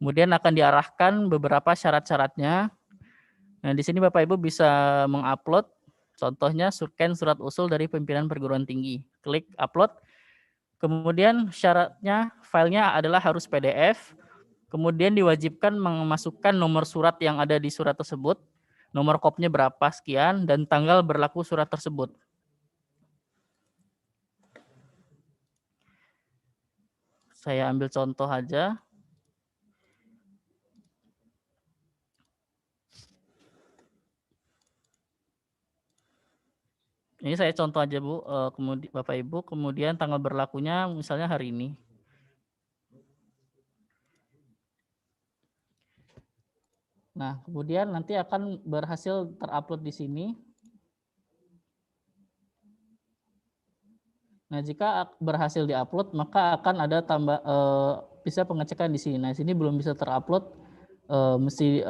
Kemudian akan diarahkan beberapa syarat-syaratnya. Nah, di sini Bapak Ibu bisa mengupload, contohnya scan surat usul dari pimpinan perguruan tinggi. Klik upload. Kemudian syaratnya filenya adalah harus PDF. Kemudian diwajibkan memasukkan nomor surat yang ada di surat tersebut. Nomor kopnya berapa sekian, dan tanggal berlaku surat tersebut. Saya ambil contoh aja. Ini saya contoh aja Bu, kemudian Bapak Ibu, kemudian tanggal berlakunya misalnya hari ini. Nah, kemudian nanti akan berhasil terupload di sini. Nah, jika berhasil diupload, maka akan ada bisa pengecekan di sini. Nah, sini belum bisa terupload, mesti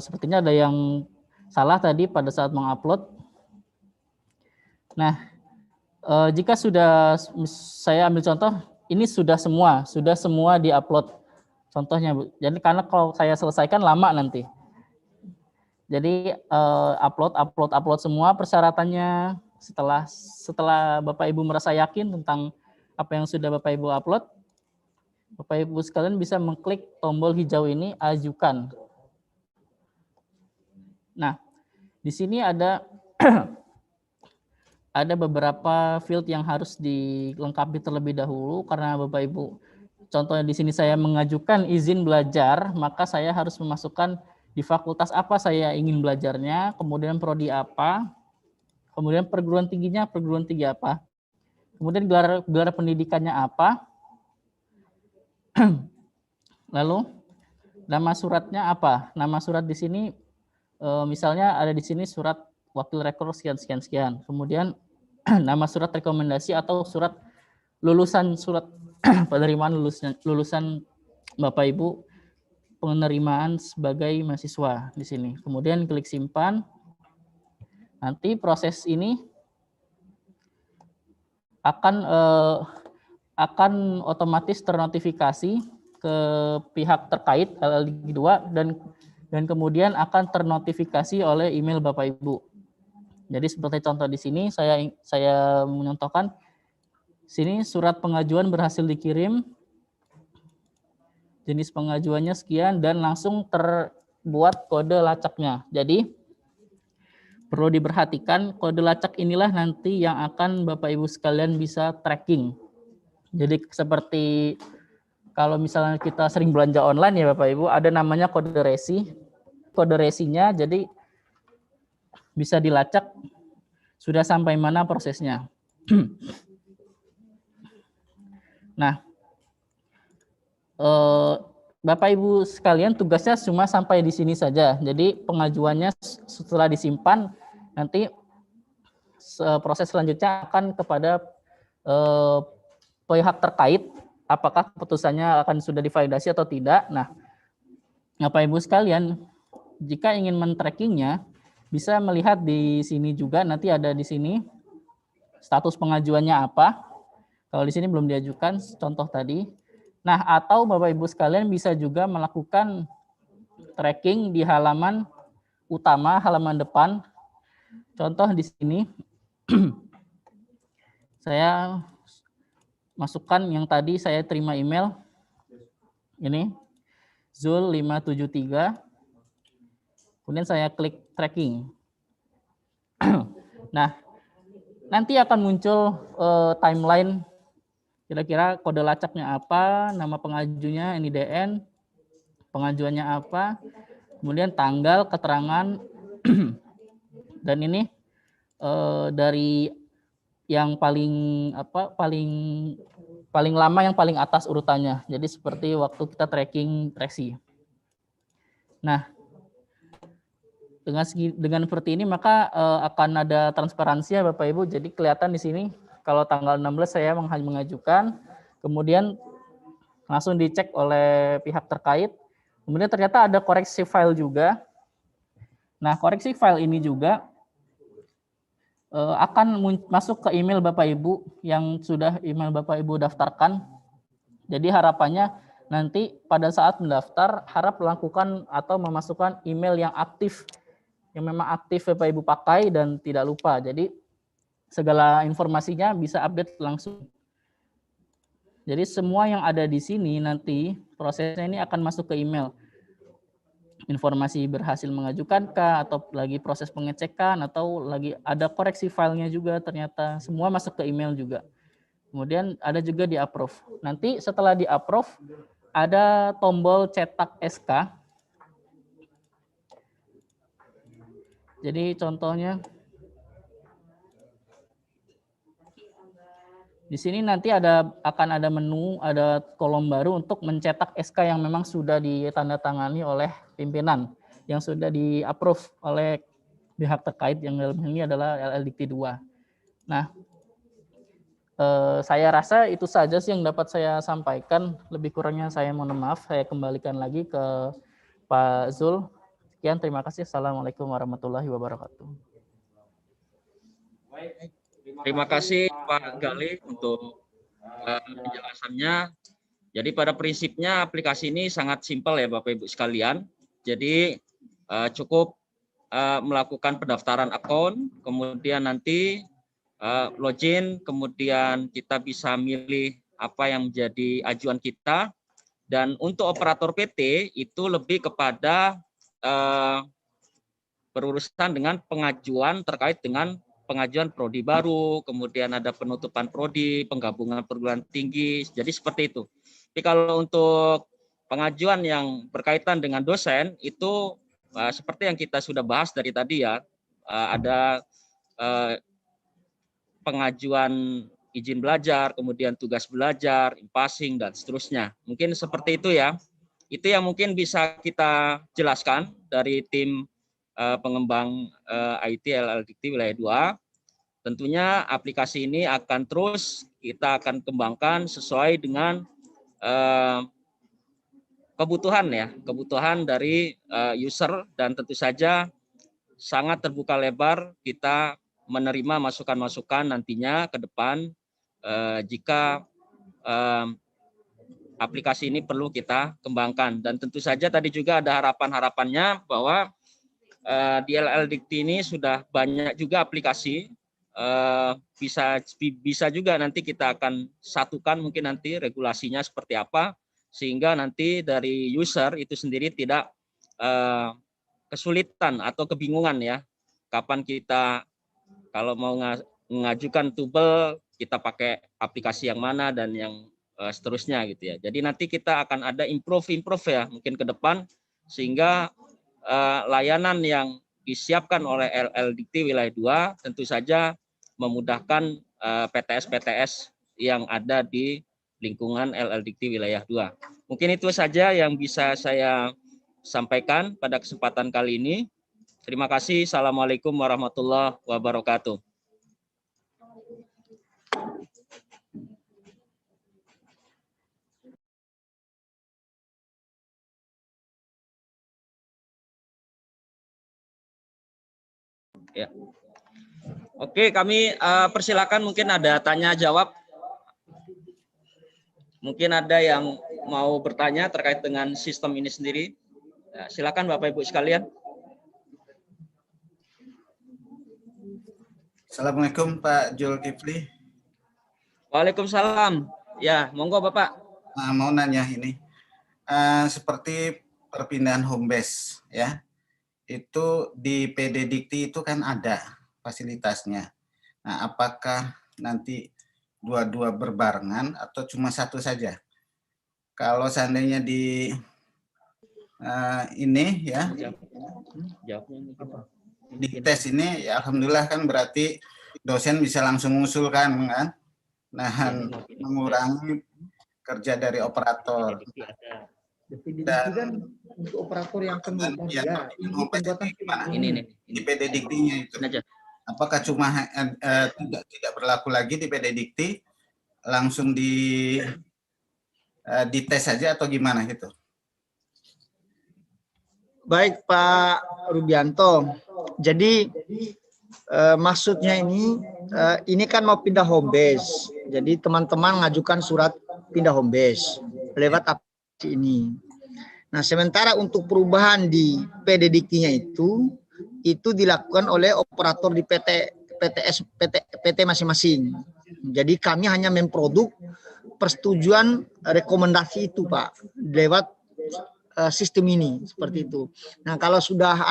sepertinya ada yang salah tadi pada saat mengupload. Nah, jika sudah, saya ambil contoh, ini sudah semua diupload. Contohnya, Bu. Jadi karena kalau saya selesaikan lama nanti. Jadi upload semua persyaratannya. Setelah Bapak Ibu merasa yakin tentang apa yang sudah Bapak Ibu upload, Bapak Ibu sekalian bisa mengklik tombol hijau ini, ajukan. Nah, di sini ada ada beberapa field yang harus dilengkapi terlebih dahulu karena Bapak Ibu, contohnya di sini saya mengajukan izin belajar, maka saya harus memasukkan di fakultas apa saya ingin belajarnya, kemudian prodi apa, kemudian perguruan tingginya perguruan tinggi apa, kemudian gelar pendidikannya apa, lalu nama suratnya apa. Nama surat di sini misalnya ada di sini surat wakil rektor sekian. Kemudian nama surat rekomendasi atau surat lulusan, surat penerimaan lulusan Bapak Ibu penerimaan sebagai mahasiswa di sini. Kemudian klik simpan. Nanti proses ini akan otomatis ternotifikasi ke pihak terkait LLDK 2 dan kemudian akan ternotifikasi oleh email Bapak Ibu. Jadi seperti contoh di sini saya menyontohkan sini surat pengajuan berhasil dikirim, jenis pengajuannya sekian dan langsung terbuat kode lacaknya. Jadi perlu diperhatikan kode lacak inilah nanti yang akan Bapak Ibu sekalian bisa tracking. Jadi seperti kalau misalnya kita sering belanja online ya Bapak Ibu, ada namanya kode resi. Kode resinya jadi bisa dilacak sudah sampai mana prosesnya. Nah, Bapak Ibu sekalian tugasnya cuma sampai di sini saja. Jadi pengajuannya setelah disimpan nanti proses selanjutnya akan kepada pihak terkait apakah keputusannya akan sudah divalidasi atau tidak. Nah, Bapak Ibu sekalian, jika ingin men-trackingnya bisa melihat di sini juga, nanti ada di sini status pengajuannya apa. Kalau di sini belum diajukan, contoh tadi. Nah, atau Bapak Ibu sekalian bisa juga melakukan tracking di halaman utama, halaman depan. Contoh di sini, saya masukkan yang tadi saya terima email. Ini, Zul 573. Kemudian saya klik tracking. Nah, nanti akan muncul timeline kira-kira kode lacaknya apa, nama pengajunya, NIDN, pengajuannya apa, kemudian tanggal, keterangan, dan ini dari yang paling lama yang paling atas urutannya. Jadi seperti waktu kita tracking resi. Nah, dengan seperti ini maka akan ada transparansi ya Bapak Ibu. Jadi kelihatan di sini kalau tanggal 16 saya mengajukan, kemudian langsung dicek oleh pihak terkait. Kemudian ternyata ada koreksi file juga. Nah, koreksi file ini juga akan masuk ke email Bapak Ibu yang sudah email Bapak Ibu daftarkan. Jadi harapannya nanti pada saat mendaftar harap melakukan atau memasukkan email yang aktif, yang memang aktif Bapak Ibu pakai dan tidak lupa. Jadi segala informasinya bisa update langsung. Jadi semua yang ada di sini nanti prosesnya ini akan masuk ke email. Informasi berhasil mengajukan kah, atau lagi proses pengecekan, atau lagi ada koreksi filenya juga ternyata. Semua masuk ke email juga. Kemudian ada juga di approve. Nanti setelah di approve ada tombol cetak SK. Jadi contohnya di sini nanti akan ada menu, ada kolom baru untuk mencetak SK yang memang sudah ditandatangani oleh pimpinan, yang sudah di-approve oleh pihak terkait, yang dalam hal ini adalah LLDikti 2. Nah, saya rasa itu saja sih yang dapat saya sampaikan. Lebih kurangnya saya mohon maaf, saya kembalikan lagi ke Pak Zul. Sekian, terima kasih. Assalamualaikum warahmatullahi wabarakatuh. Terima kasih Pak Gali untuk penjelasannya. Jadi pada prinsipnya aplikasi ini sangat simpel ya Bapak Ibu sekalian. Jadi cukup melakukan pendaftaran akun, kemudian nanti login, kemudian kita bisa milih apa yang menjadi ajuan kita. Dan untuk operator PT itu lebih kepada berurusan dengan pengajuan terkait dengan pengajuan prodi baru, kemudian ada penutupan prodi, penggabungan perguruan tinggi, jadi seperti itu. Tapi kalau untuk pengajuan yang berkaitan dengan dosen, itu seperti yang kita sudah bahas dari tadi ya, ada pengajuan izin belajar, kemudian tugas belajar, passing, dan seterusnya. Mungkin seperti itu ya. Itu yang mungkin bisa kita jelaskan dari tim pengembang IT LLDikti wilayah 2. Tentunya aplikasi ini akan terus kita akan kembangkan sesuai dengan kebutuhan dari user, dan tentu saja sangat terbuka lebar kita menerima masukan-masukan nantinya ke depan jika aplikasi ini perlu kita kembangkan. Dan tentu saja tadi juga ada harapan-harapannya bahwa di LLDikti ini sudah banyak juga aplikasi. Bisa juga nanti kita akan satukan mungkin nanti regulasinya seperti apa, sehingga nanti dari user itu sendiri tidak kesulitan atau kebingungan ya, kapan kita kalau mau mengajukan tubel kita pakai aplikasi yang mana dan yang seterusnya gitu ya. Jadi nanti kita akan ada improve ya mungkin ke depan, sehingga layanan yang disiapkan oleh LLDikti wilayah 2 tentu saja memudahkan PTS-PTS yang ada di lingkungan LLDikti wilayah 2. Mungkin itu saja yang bisa saya sampaikan pada kesempatan kali ini. Terima kasih. Assalamualaikum warahmatullahi wabarakatuh. Ya. Oke, kami persilakan mungkin ada tanya jawab. Mungkin ada yang mau bertanya terkait dengan sistem ini sendiri. Ya, silakan Bapak Ibu sekalian. Assalamualaikum Pak Zulkifli. Waalaikumsalam. Ya, monggo Bapak. Mau nanya ini, seperti perpindahan home base ya, itu di PDDikti itu kan ada fasilitasnya. Nah, apakah nanti dua-dua berbarengan atau cuma satu saja? Kalau seandainya di ini ya, di tes ini ya alhamdulillah kan berarti dosen bisa langsung mengusulkan kan, nah mengurangi kerja dari operator. Dan untuk operator yang kemudian ini di PDDikti-nya itu. Apakah cuma tidak berlaku lagi di PDDikti, langsung di tes saja atau gimana gitu? Baik Pak Rubianto, jadi maksudnya ini kan mau pindah home base, jadi teman-teman mengajukan surat pindah home base lewat aplikasi ini. Nah, sementara untuk perubahan di PDDikti-nya itu dilakukan oleh operator di PT masing-masing. Jadi kami hanya memproduk persetujuan rekomendasi itu Pak lewat sistem ini seperti itu. Nah, kalau sudah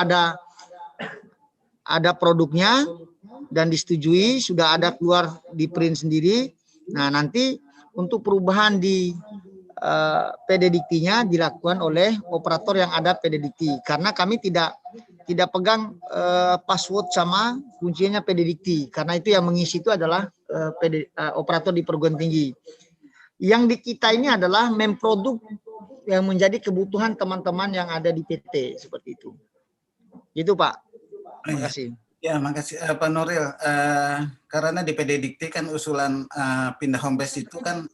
ada produknya dan disetujui, sudah ada keluar di print sendiri. Nah, nanti untuk perubahan di PDDikti-nya dilakukan oleh operator yang ada PDDikti, karena kami tidak pegang password sama kuncinya PDDikti, karena itu yang mengisi itu adalah operator di perguruan tinggi. Yang di kita ini adalah memproduk yang menjadi kebutuhan teman-teman yang ada di PT seperti itu. Gitu Pak. Terima kasih. Ya, makasih Pak Nuril. Karena di PDDikti kan usulan pindah home base itu kan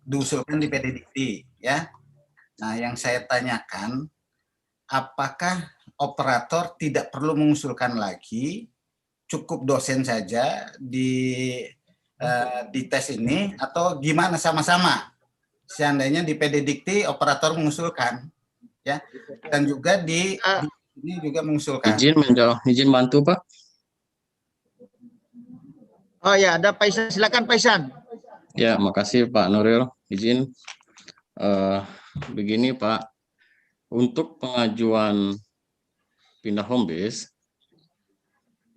diusulkan di PDDikti ya. Nah, yang saya tanyakan, apakah operator tidak perlu mengusulkan lagi, cukup dosen saja di tes ini, atau gimana sama-sama? Seandainya di PDDikti operator mengusulkan ya, dan juga di ini juga mengusulkan. Izin bantu Pak. Oh ya, ada Paisan, silakan Paisan. Ya, makasih Pak Nuril. Izin begini Pak, untuk pengajuan pindah home base,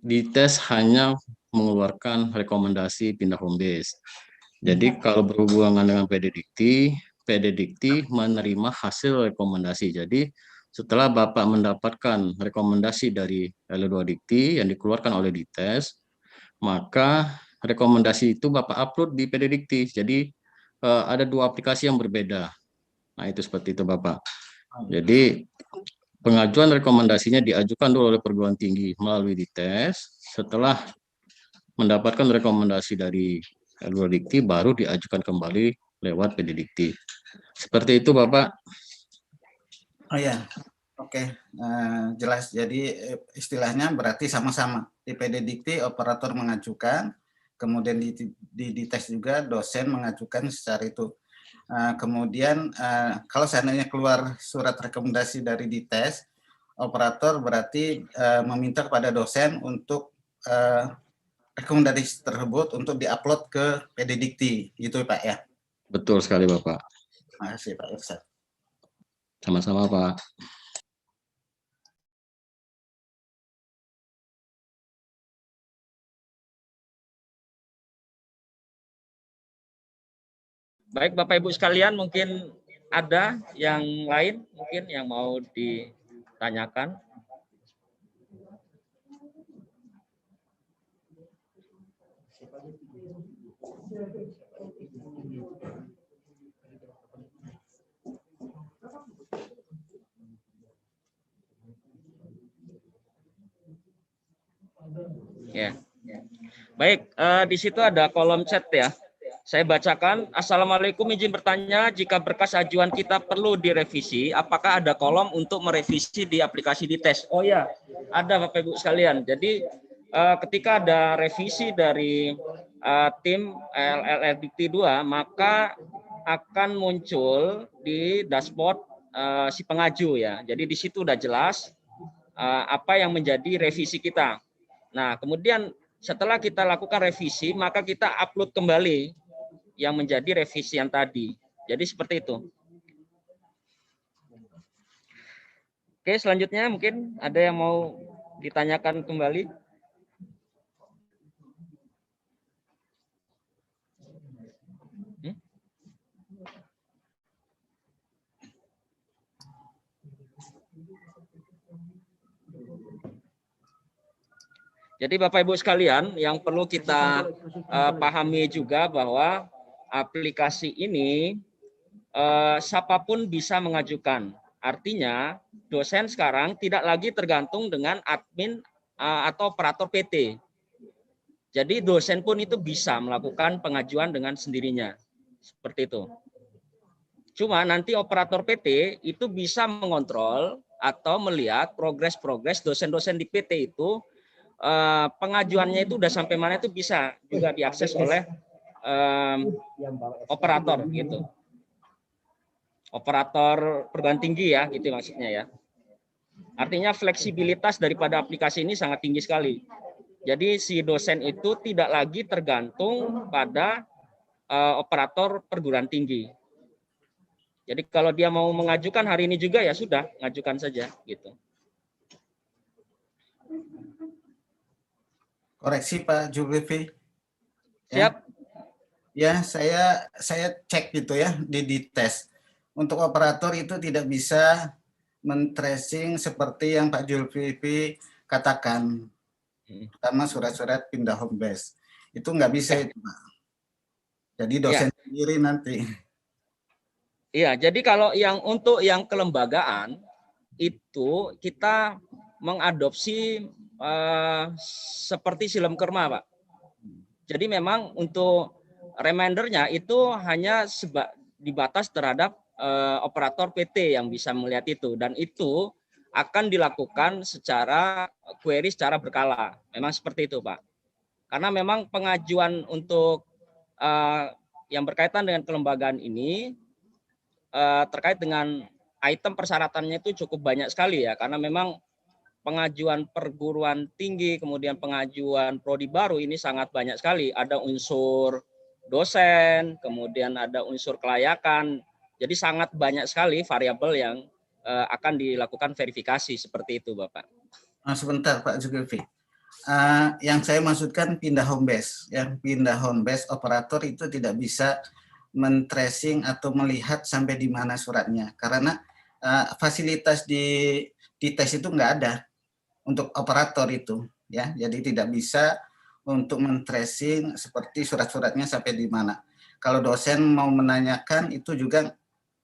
dites hanya mengeluarkan rekomendasi pindah home base. Jadi kalau berhubungan dengan PDDikti menerima hasil rekomendasi. Jadi setelah Bapak mendapatkan rekomendasi dari L2Dikti yang dikeluarkan oleh dites, maka rekomendasi itu Bapak upload di PDDikti. Jadi ada dua aplikasi yang berbeda. Nah, itu seperti itu Bapak. Jadi pengajuan rekomendasinya diajukan dulu oleh perguruan tinggi melalui dites. Setelah mendapatkan rekomendasi dari L2Dikti baru diajukan kembali lewat PDDikti. Seperti itu Bapak. Oh ya, oke. Jelas. Jadi istilahnya berarti sama-sama. Di PDDikti operator mengajukan, kemudian di tes juga dosen mengajukan secara itu. Kemudian kalau seandainya keluar surat rekomendasi dari dites, operator berarti meminta kepada dosen untuk rekomendasi tersebut untuk diupload ke PD Dikti, gitu Pak ya? Betul sekali Bapak. Terima kasih Pak Irsyad. Sama-sama Pak. Baik Bapak Ibu sekalian, mungkin ada yang lain mungkin yang mau ditanyakan. Ya. Baik, di situ ada kolom chat ya. Saya bacakan. Assalamualaikum, izin bertanya, jika berkas ajuan kita perlu direvisi, apakah ada kolom untuk merevisi di aplikasi dites? Oh ya, ada Bapak Ibu sekalian. Jadi ketika ada revisi dari tim LLDikti 2, maka akan muncul di dashboard si pengaju ya. Jadi di situ udah jelas apa yang menjadi revisi kita. Nah, kemudian setelah kita lakukan revisi, maka kita upload kembali yang menjadi revisi yang tadi. Jadi seperti itu. Oke, selanjutnya mungkin ada yang mau ditanyakan kembali. Jadi Bapak Ibu sekalian, yang perlu kita pahami juga bahwa aplikasi ini siapapun bisa mengajukan. Artinya dosen sekarang tidak lagi tergantung dengan admin atau operator PT. Jadi dosen pun itu bisa melakukan pengajuan dengan sendirinya. Seperti itu. Cuma nanti operator PT itu bisa mengontrol atau melihat progres-progres dosen-dosen di PT itu pengajuannya itu udah sampai mana itu bisa juga diakses oleh operator gitu. Operator perguruan tinggi ya, gitu maksudnya ya. Artinya fleksibilitas daripada aplikasi ini sangat tinggi sekali. Jadi si dosen itu tidak lagi tergantung pada operator perguruan tinggi. Jadi kalau dia mau mengajukan hari ini juga ya sudah, ngajukan saja gitu. Koreksi Pak Julfi. Siap. Ya, saya cek gitu ya di tes. Untuk operator itu tidak bisa men-tracing seperti yang Pak Julfi katakan. Pertama surat-surat pindah home base. Itu nggak bisa itu Pak. Jadi dosen sendiri nanti. Iya, jadi kalau yang untuk yang kelembagaan itu kita mengadopsi seperti Silem Kerma, Pak. Jadi memang untuk remindernya itu hanya dibatas terhadap operator PT yang bisa melihat itu, dan itu akan dilakukan secara query secara berkala. Memang seperti itu, Pak. Karena memang pengajuan untuk yang berkaitan dengan kelembagaan ini terkait dengan item persyaratannya itu cukup banyak sekali ya, karena memang pengajuan perguruan tinggi, kemudian pengajuan prodi baru ini sangat banyak sekali. Ada unsur dosen, kemudian ada unsur kelayakan. Jadi sangat banyak sekali variabel yang akan dilakukan verifikasi seperti itu, Bapak. Sebentar, Pak Zulkifli. Yang saya maksudkan pindah home base. Yang pindah home base operator itu tidak bisa men-tracing atau melihat sampai di mana suratnya. Karena fasilitas di tes itu nggak ada untuk operator itu, ya. Jadi tidak bisa untuk men-tracing seperti surat-suratnya sampai di mana. Kalau dosen mau menanyakan itu juga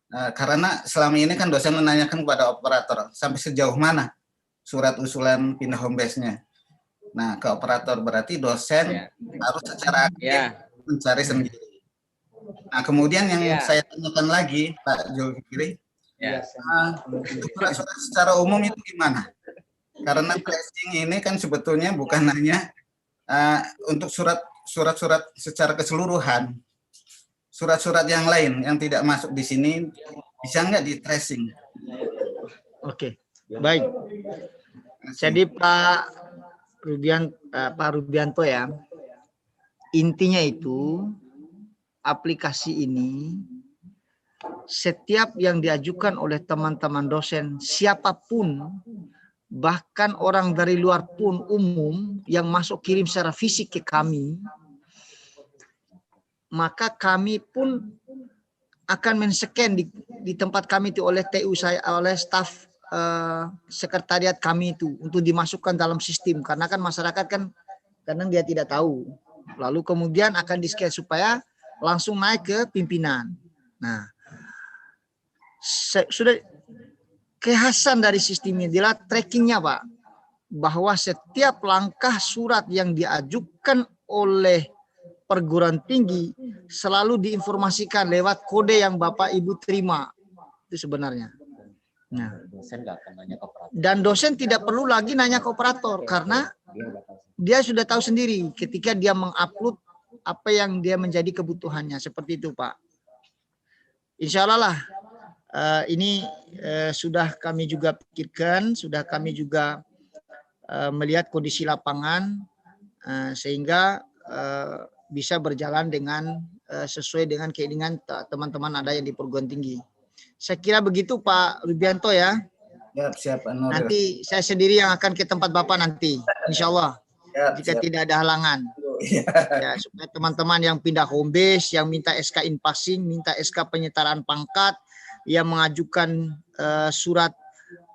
karena selama ini kan dosen menanyakan kepada operator sampai sejauh mana surat usulan pindah home base-nya. Nah, ke operator berarti dosen harus secara aktif mencari sendiri. Nah, kemudian yang saya tanyakan lagi, Pak Zulkifli, surat-surat secara umum itu gimana? Karena tracing ini kan sebetulnya bukan hanya untuk surat-surat secara keseluruhan. Surat-surat yang lain yang tidak masuk di sini bisa nggak di tracing? Oke. Baik. Jadi Pak Rubianto ya, intinya itu aplikasi ini setiap yang diajukan oleh teman-teman dosen siapapun, bahkan orang dari luar pun umum yang masuk kirim secara fisik ke kami, maka kami pun akan men-scan di tempat kami itu oleh TU saya, oleh staf sekretariat kami itu untuk dimasukkan dalam sistem, karena kan masyarakat kan kadang dia tidak tahu, lalu kemudian akan di-scan supaya langsung naik ke pimpinan. Nah, sudah kekhasan dari sistem ini adalah trackingnya Pak, bahwa setiap langkah surat yang diajukan oleh perguruan tinggi selalu diinformasikan lewat kode yang Bapak Ibu terima itu sebenarnya. Nah, dan dosen tidak perlu lagi nanya ke operator karena dia sudah tahu sendiri ketika dia mengupload apa yang dia menjadi kebutuhannya, seperti itu Pak. Insya Allah lah. Ini sudah kami juga pikirkan, sudah kami juga melihat kondisi lapangan sehingga bisa berjalan dengan sesuai dengan keinginan teman-teman ada yang di perguruan tinggi. Saya kira begitu Pak Rubianto ya. Siap. Nanti saya sendiri yang akan ke tempat Bapak nanti, insya Allah. Jika tidak ada halangan. Ya, supaya teman-teman yang pindah home base, yang minta SK in passing, minta SK penyetaraan pangkat, yang mengajukan surat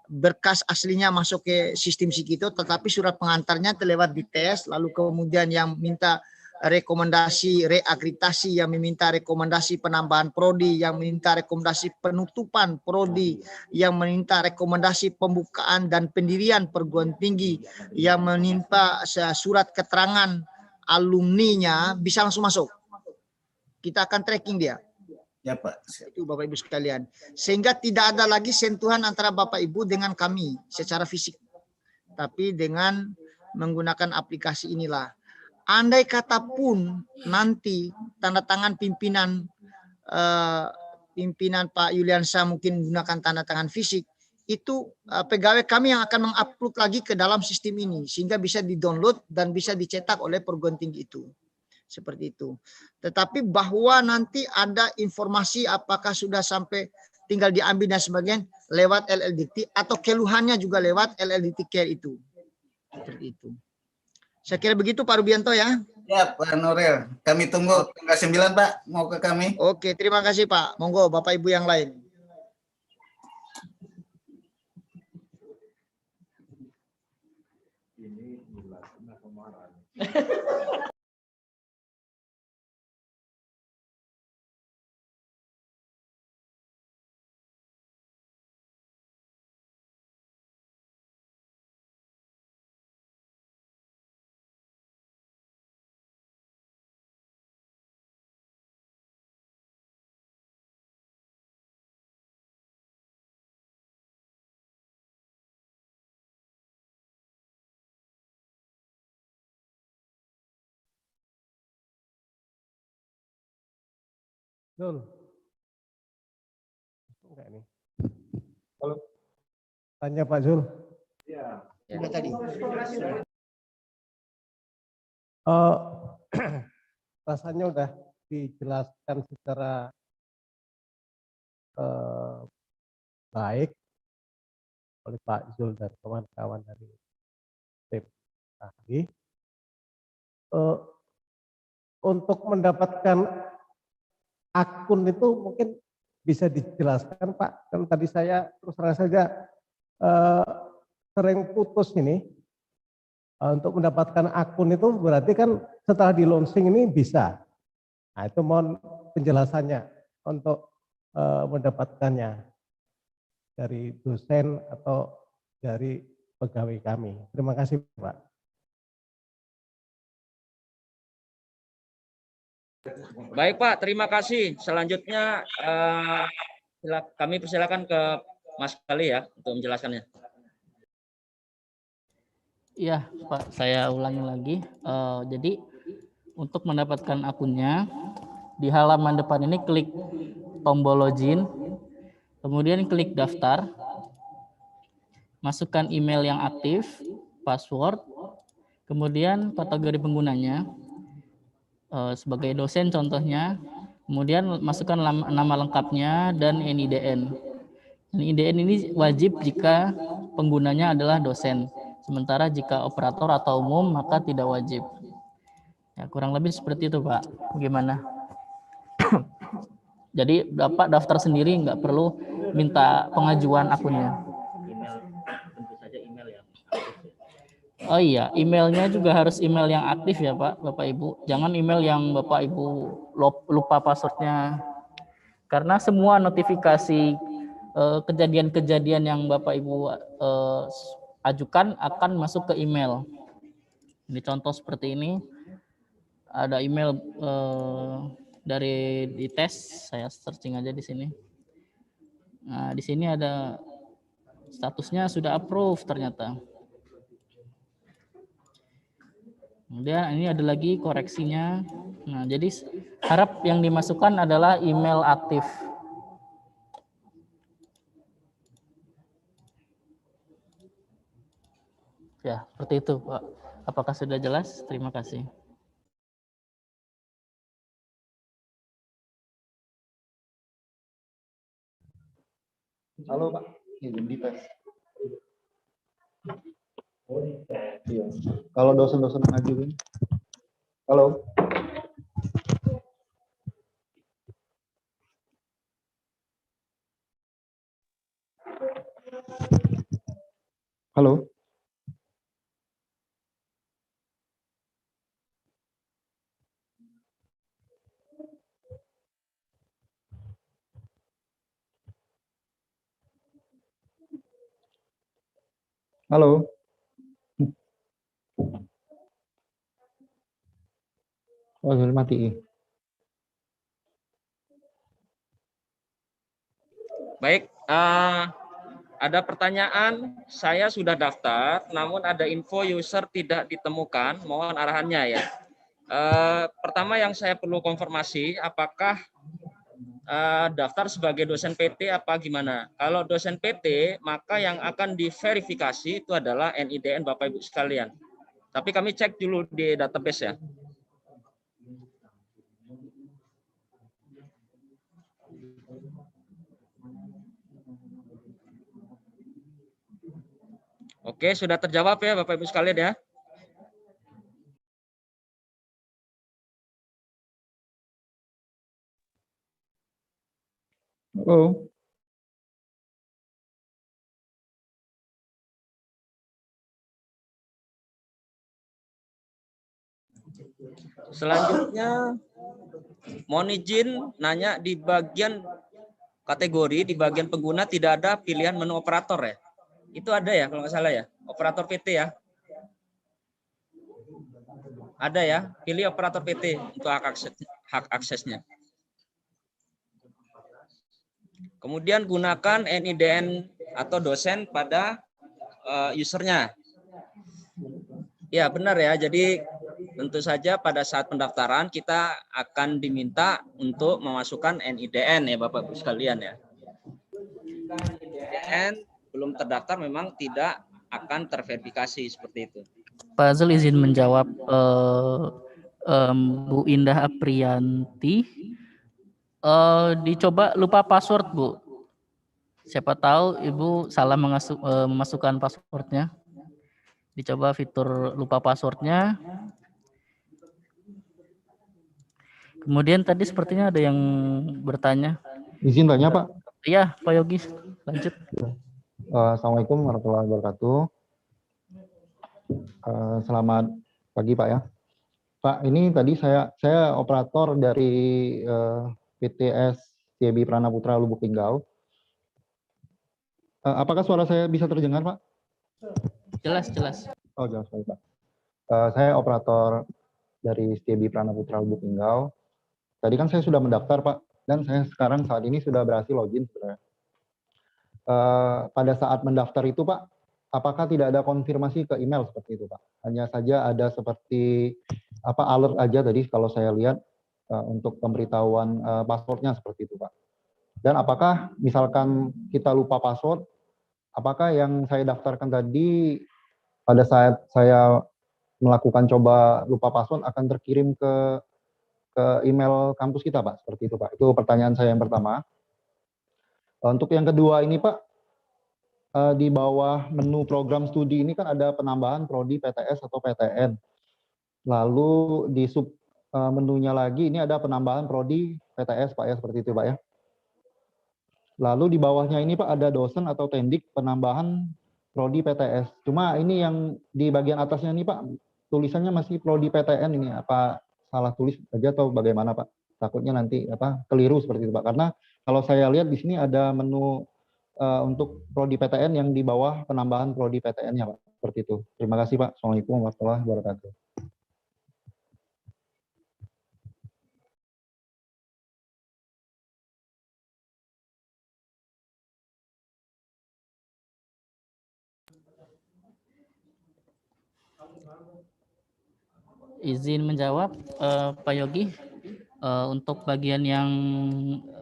berkas aslinya masuk ke sistem Sikito, tetapi surat pengantarnya terlewat dites, lalu kemudian yang minta rekomendasi reakreditasi, yang meminta rekomendasi penambahan prodi, yang meminta rekomendasi penutupan prodi, yang meminta rekomendasi pembukaan dan pendirian perguruan tinggi, yang meminta surat keterangan alumninya bisa langsung masuk. Kita akan tracking dia. Ya Pak. Itu Bapak Ibu sekalian. Sehingga tidak ada lagi sentuhan antara Bapak Ibu dengan kami secara fisik. Tapi dengan menggunakan aplikasi inilah. Andai kata pun nanti tanda tangan pimpinan Pak Yuliansa mungkin menggunakan tanda tangan fisik, itu pegawai kami yang akan mengupload lagi ke dalam sistem ini sehingga bisa di-download dan bisa dicetak oleh perguruan tinggi itu. Seperti itu. Tetapi bahwa nanti ada informasi apakah sudah sampai tinggal diambil dan sebagainya lewat LLDT atau keluhannya juga lewat LLDT Care itu. Seperti itu. Saya kira begitu Pak Rubianto ya. Ya Pak Nuril. Kami tunggu tanggal 9 Pak mau ke kami. Oke, terima kasih Pak. Monggo Bapak Ibu yang lain. Zul. Enggak nih. Kalau tanya Pak Zul. Ya. Sudah tadi. Rasanya udah dijelaskan secara baik oleh Pak Zul dan kawan-kawan dari tim ahli. Untuk mendapatkan akun itu mungkin bisa dijelaskan Pak, kan tadi saya terus terang saja sering putus ini. Untuk mendapatkan akun itu berarti kan setelah di launching ini bisa. Nah itu mohon penjelasannya untuk mendapatkannya dari dosen atau dari pegawai kami. Terima kasih Pak. Baik Pak, terima kasih. Selanjutnya kami persilakan ke Mas Kali ya untuk menjelaskannya. Iya Pak, saya ulangi lagi. Jadi untuk mendapatkan akunnya di halaman depan ini klik tombol login, kemudian klik daftar. masukkan email yang aktif, password, kemudian kategori penggunanya, sebagai dosen contohnya, kemudian masukkan nama lengkapnya dan NIDN. NIDN ini wajib jika penggunanya adalah dosen, sementara jika operator atau umum maka tidak wajib. Ya, kurang lebih seperti itu Pak. Bagaimana? Jadi Bapak daftar sendiri, nggak perlu minta pengajuan akunnya. Email, tentu saja email ya. Oh iya, emailnya juga harus email yang aktif ya Pak, Bapak Ibu. Jangan email yang Bapak Ibu lupa passwordnya. Karena semua notifikasi kejadian-kejadian yang Bapak Ibu ajukan akan masuk ke email. Ini contoh seperti ini. Ada email dari di tes, saya searching aja di sini. Nah, di sini ada statusnya sudah approve ternyata. Kemudian ini ada lagi koreksinya. Nah, jadi harap yang dimasukkan adalah email aktif. Ya, seperti itu, Pak. Apakah sudah jelas? Terima kasih. Halo Pak, izin dites. Iya. Kalau dosen-dosen ngajuin. Halo. Halo. Halo. Oh, mati. Baik, ada pertanyaan. Saya sudah daftar, namun ada info user tidak ditemukan. Mohon arahannya ya. Pertama yang saya perlu konfirmasi, apakah daftar sebagai dosen PT apa gimana? Kalau dosen PT, maka yang akan diverifikasi itu adalah NIDN Bapak Ibu sekalian. Tapi kami cek dulu di database ya. Oke, sudah terjawab ya Bapak Ibu sekalian ya. Halo. Selanjutnya, mohon izin nanya di bagian kategori, di bagian pengguna tidak ada pilihan menu operator ya? Itu ada ya kalau nggak salah ya? Operator PT ya? Ada ya? Pilih operator PT untuk hak aksesnya. Kemudian gunakan NIDN atau dosen pada usernya. Ya benar ya, jadi tentu saja pada saat pendaftaran kita akan diminta untuk memasukkan NIDN ya Bapak Ibu sekalian ya. NIDN belum terdaftar memang tidak akan terverifikasi seperti itu. Pak Azul izin menjawab Bu Indah Aprianti. Dicoba lupa password Bu. Siapa tahu Ibu salah memasukkan passwordnya. Dicoba fitur lupa passwordnya. Kemudian tadi sepertinya ada yang bertanya. Izin tanya Pak. Iya Pak Yogi, lanjut. Assalamualaikum warahmatullahi wabarakatuh. Selamat pagi Pak ya. Pak, ini tadi saya operator dari PTS CB Pranaputra Lubuk Linggau. Apakah suara saya bisa terdengar, Pak? Jelas. Oh, jelas Pak. Saya operator dari CB Pranaputra Lubuk Linggau. Tadi kan saya sudah mendaftar, Pak, dan saya sekarang saat ini sudah berhasil login sebenarnya. Pada saat mendaftar itu, Pak, apakah tidak ada konfirmasi ke email seperti itu, Pak? Hanya saja ada seperti alert aja tadi kalau saya lihat untuk pemberitahuan passwordnya seperti itu, Pak. Dan apakah misalkan kita lupa password, apakah yang saya daftarkan tadi pada saat saya melakukan coba lupa password akan terkirim ke email kampus kita, Pak? Seperti itu, Pak. Itu pertanyaan saya yang pertama. Untuk yang kedua ini, Pak, di bawah menu program studi ini kan ada penambahan prodi PTS atau PTN. Lalu di sub menunya lagi ini ada penambahan prodi PTS, Pak, ya, seperti itu, Pak, ya. Lalu di bawahnya ini, Pak, ada dosen atau tendik penambahan prodi PTS. Cuma ini yang di bagian atasnya nih, Pak, tulisannya masih prodi PTN ini. Apa salah tulis aja atau bagaimana, Pak? Takutnya nanti keliru seperti itu, Pak. Karena kalau saya lihat di sini ada menu untuk prodi PTN yang di bawah penambahan prodi PTN-nya, Pak. Seperti itu. Terima kasih, Pak. Assalamualaikum warahmatullahi wabarakatuh. Izin menjawab, Pak Yogi. Untuk bagian yang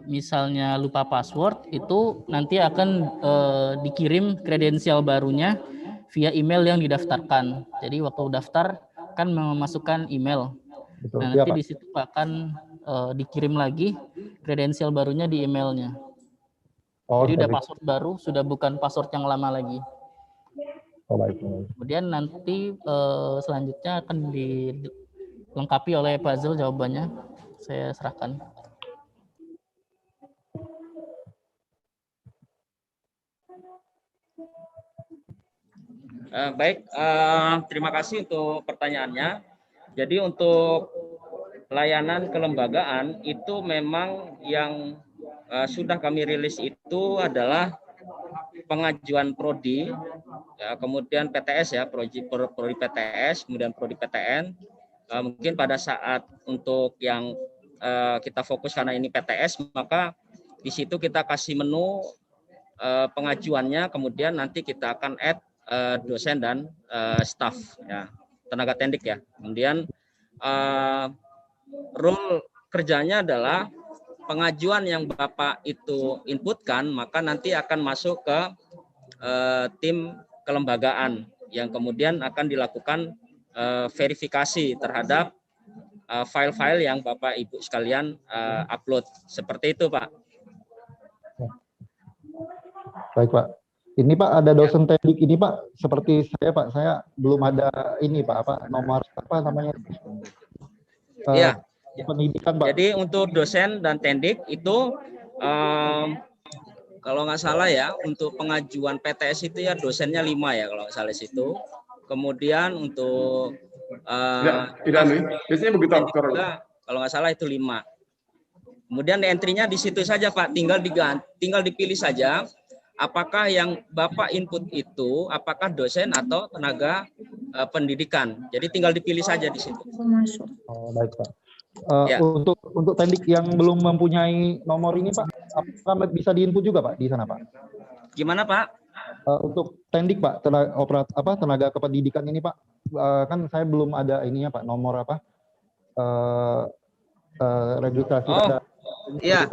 misalnya lupa password itu nanti akan dikirim kredensial barunya via email yang didaftarkan. Jadi waktu daftar kan memasukkan email. Betul, Nah, ya, nanti Pak. di situ akan dikirim lagi kredensial barunya di emailnya. Oh, Jadi udah seperti itu. password baru, sudah bukan password yang lama lagi. Oh, baik. Kemudian nanti selanjutnya akan dilengkapi oleh Pak Zul jawabannya. Saya serahkan. Baik, terima kasih untuk pertanyaannya. Jadi untuk layanan kelembagaan itu memang yang sudah kami rilis itu adalah pengajuan prodi, ya, kemudian PTS ya, prodi PTS, kemudian prodi PTN. Mungkin pada saat untuk yang kita fokus karena ini PTS, maka di situ kita kasih menu pengajuannya, kemudian nanti kita akan add dosen dan staf, ya, tenaga tendik ya. Kemudian rule kerjanya adalah pengajuan yang Bapak itu inputkan, maka nanti akan masuk ke tim kelembagaan yang kemudian akan dilakukan verifikasi terhadap file-file yang Bapak Ibu sekalian upload. Seperti itu, Pak. Baik, Pak. Ini, Pak, ada dosen tendik ini, Pak. Seperti saya, Pak, saya belum ada ini, Pak, nomor apa namanya? Iya. Pendidikan, Pak. Jadi untuk dosen dan tendik itu kalau nggak salah ya, untuk pengajuan PTS itu ya dosennya 5 ya kalau nggak salah situ. Kemudian untuk biasanya begitu juga, kalau nggak salah itu 5. Kemudian entry-nya di situ saja, Pak, tinggal dipilih saja apakah yang Bapak input itu apakah dosen atau tenaga pendidikan. Jadi tinggal dipilih saja di situ. Oh, baik, Pak. Untuk tendik yang belum mempunyai nomor ini, Pak, apakah bisa diinput juga, Pak, di sana, Pak? Gimana, Pak? Untuk tendik, Pak, tenaga kependidikan ini, Pak, kan saya belum ada ininya, Pak, nomor apa? Registrasi. Oh, iya.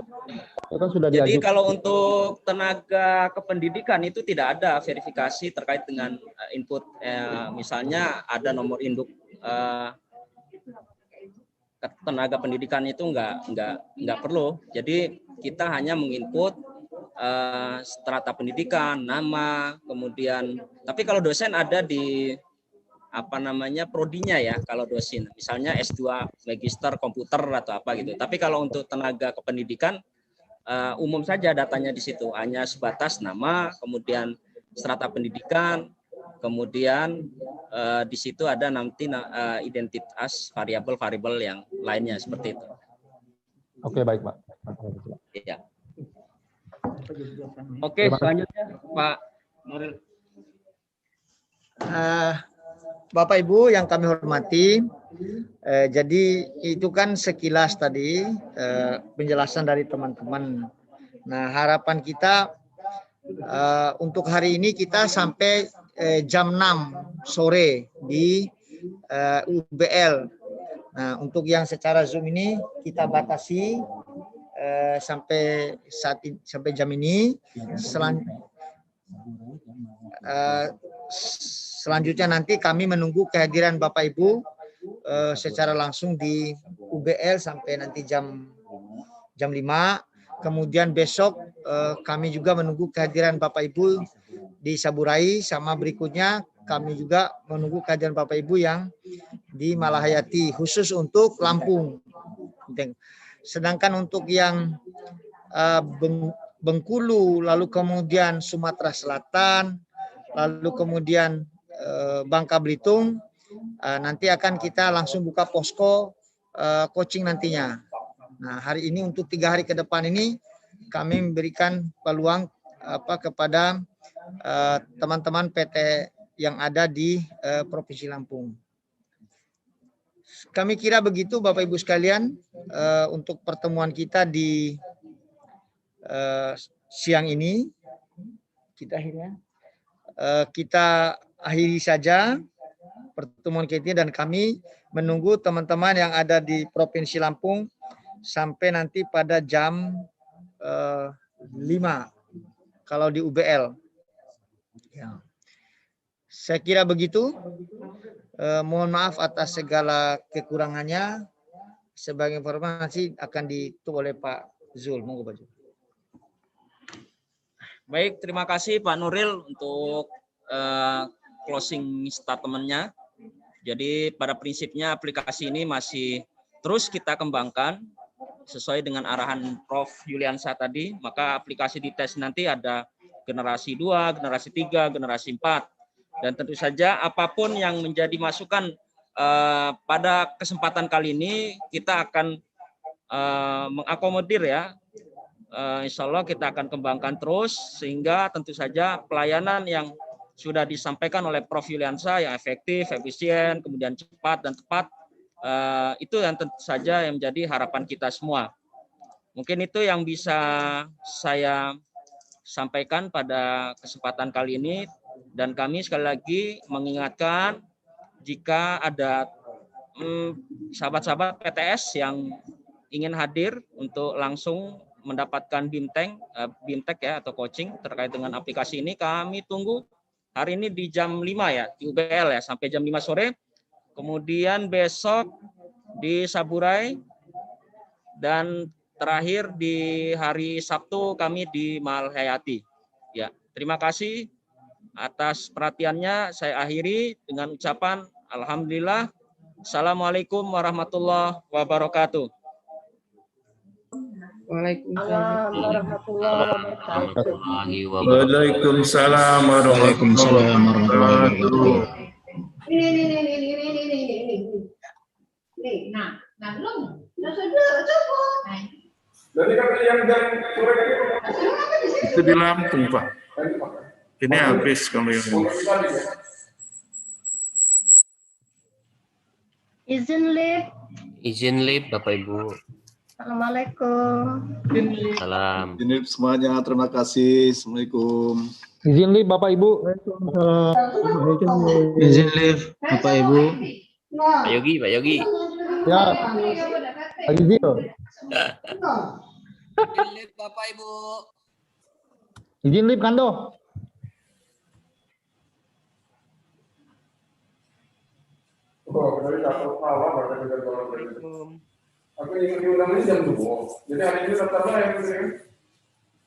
Kan sudah Jadi diajukan. kalau untuk tenaga kependidikan itu tidak ada verifikasi terkait dengan input, misalnya ada nomor induk tenaga pendidikan itu nggak perlu. Jadi kita hanya menginput strata pendidikan, nama, kemudian. Tapi kalau dosen ada di prodinya ya, kalau dosen misalnya S2 Magister Komputer atau apa gitu. Tapi kalau untuk tenaga kependidikan umum saja datanya di situ, hanya sebatas nama, kemudian strata pendidikan, kemudian di situ ada nanti identitas variabel-variabel yang lainnya seperti itu. Oke, baik, Pak. Iya. Oke, selanjutnya Pak Nuril. Bapak Ibu yang kami hormati, jadi itu kan sekilas tadi penjelasan dari teman-teman. Nah, harapan kita untuk hari ini kita sampai jam 6 sore di UBL. Nah, untuk yang secara Zoom ini kita batasi sampai jam ini. selanjutnya nanti kami menunggu kehadiran Bapak Ibu secara langsung di UBL sampai nanti jam 5. Kemudian besok kami juga menunggu kehadiran Bapak Ibu di Saburai, sama berikutnya kami juga menunggu kehadiran Bapak Ibu yang di Malahayati khusus untuk Lampung. Sedangkan untuk yang Bengkulu, lalu kemudian Sumatera Selatan, lalu kemudian Bangka Belitung, nanti akan kita langsung buka posko coaching nantinya. Nah, hari ini untuk 3 hari ke depan ini kami memberikan peluang kepada teman-teman PT yang ada di Provinsi Lampung. Kami kira begitu Bapak Ibu sekalian untuk pertemuan kita di siang ini. Kita akhiri saja pertemuan kita dan kami menunggu teman-teman yang ada di Provinsi Lampung sampai nanti pada jam 5 kalau di UBL. Ya. Saya kira begitu. Mohon maaf atas segala kekurangannya. Sebagai informasi akan ditutup oleh Pak Zul. Monggo Pak Zul. Baik, terima kasih Pak Nuril untuk closing statement-nya. Jadi pada prinsipnya aplikasi ini masih terus kita kembangkan sesuai dengan arahan Prof. Yuliansa tadi. Maka aplikasi di tes nanti ada generasi 2, generasi 3, generasi 4. Dan tentu saja apapun yang menjadi masukan pada kesempatan kali ini kita akan mengakomodir ya. Insya Allah kita akan kembangkan terus sehingga tentu saja pelayanan yang sudah disampaikan oleh Prof. Yuliansa yang efektif, efisien, kemudian cepat dan tepat, itu yang tentu saja yang menjadi harapan kita semua. Mungkin itu yang bisa saya sampaikan pada kesempatan kali ini, dan kami sekali lagi mengingatkan jika ada sahabat-sahabat PTS yang ingin hadir untuk langsung mendapatkan BIMTEK ya atau coaching terkait dengan aplikasi ini, kami tunggu hari ini di jam 5 ya di UBL ya sampai jam 5 sore. Kemudian besok di Saburai dan terakhir di hari Sabtu kami di Malahayati. Ya, terima kasih atas perhatiannya. Saya akhiri dengan ucapan alhamdulillah. Assalamualaikum warahmatullahi wabarakatuh. Waalaikumsalam warahmatullahi wabarakatuh. Waalaikumsalam warahmatullahi wabarakatuh. Nih, nah belum. Sudah cukup. Jadi kan yang itu di Lampung, Pak. Ini habis kalau yang ini. Izin live Bapak Ibu. Assalamualaikum. Salam. Izin semuanya, terima kasih. Assalamualaikum. Izin live Bapak Ibu. Izin live Bapak Ibu. Pak Yogi. Ya. Pak Izil. Izin live Bapak Ibu. Izin live Kando. Aku ingin diulang ini jam 2. Jadi hari ini daftarnya yang ini.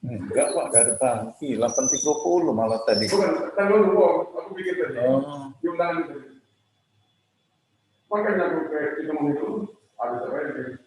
Enggak Pak, dari pagi 8.30 malah tadi. Bukan, tanggal 2 aku bikin tadi. Diulang tadi. Makanya aku kayak kita mau itu, habis apa ini.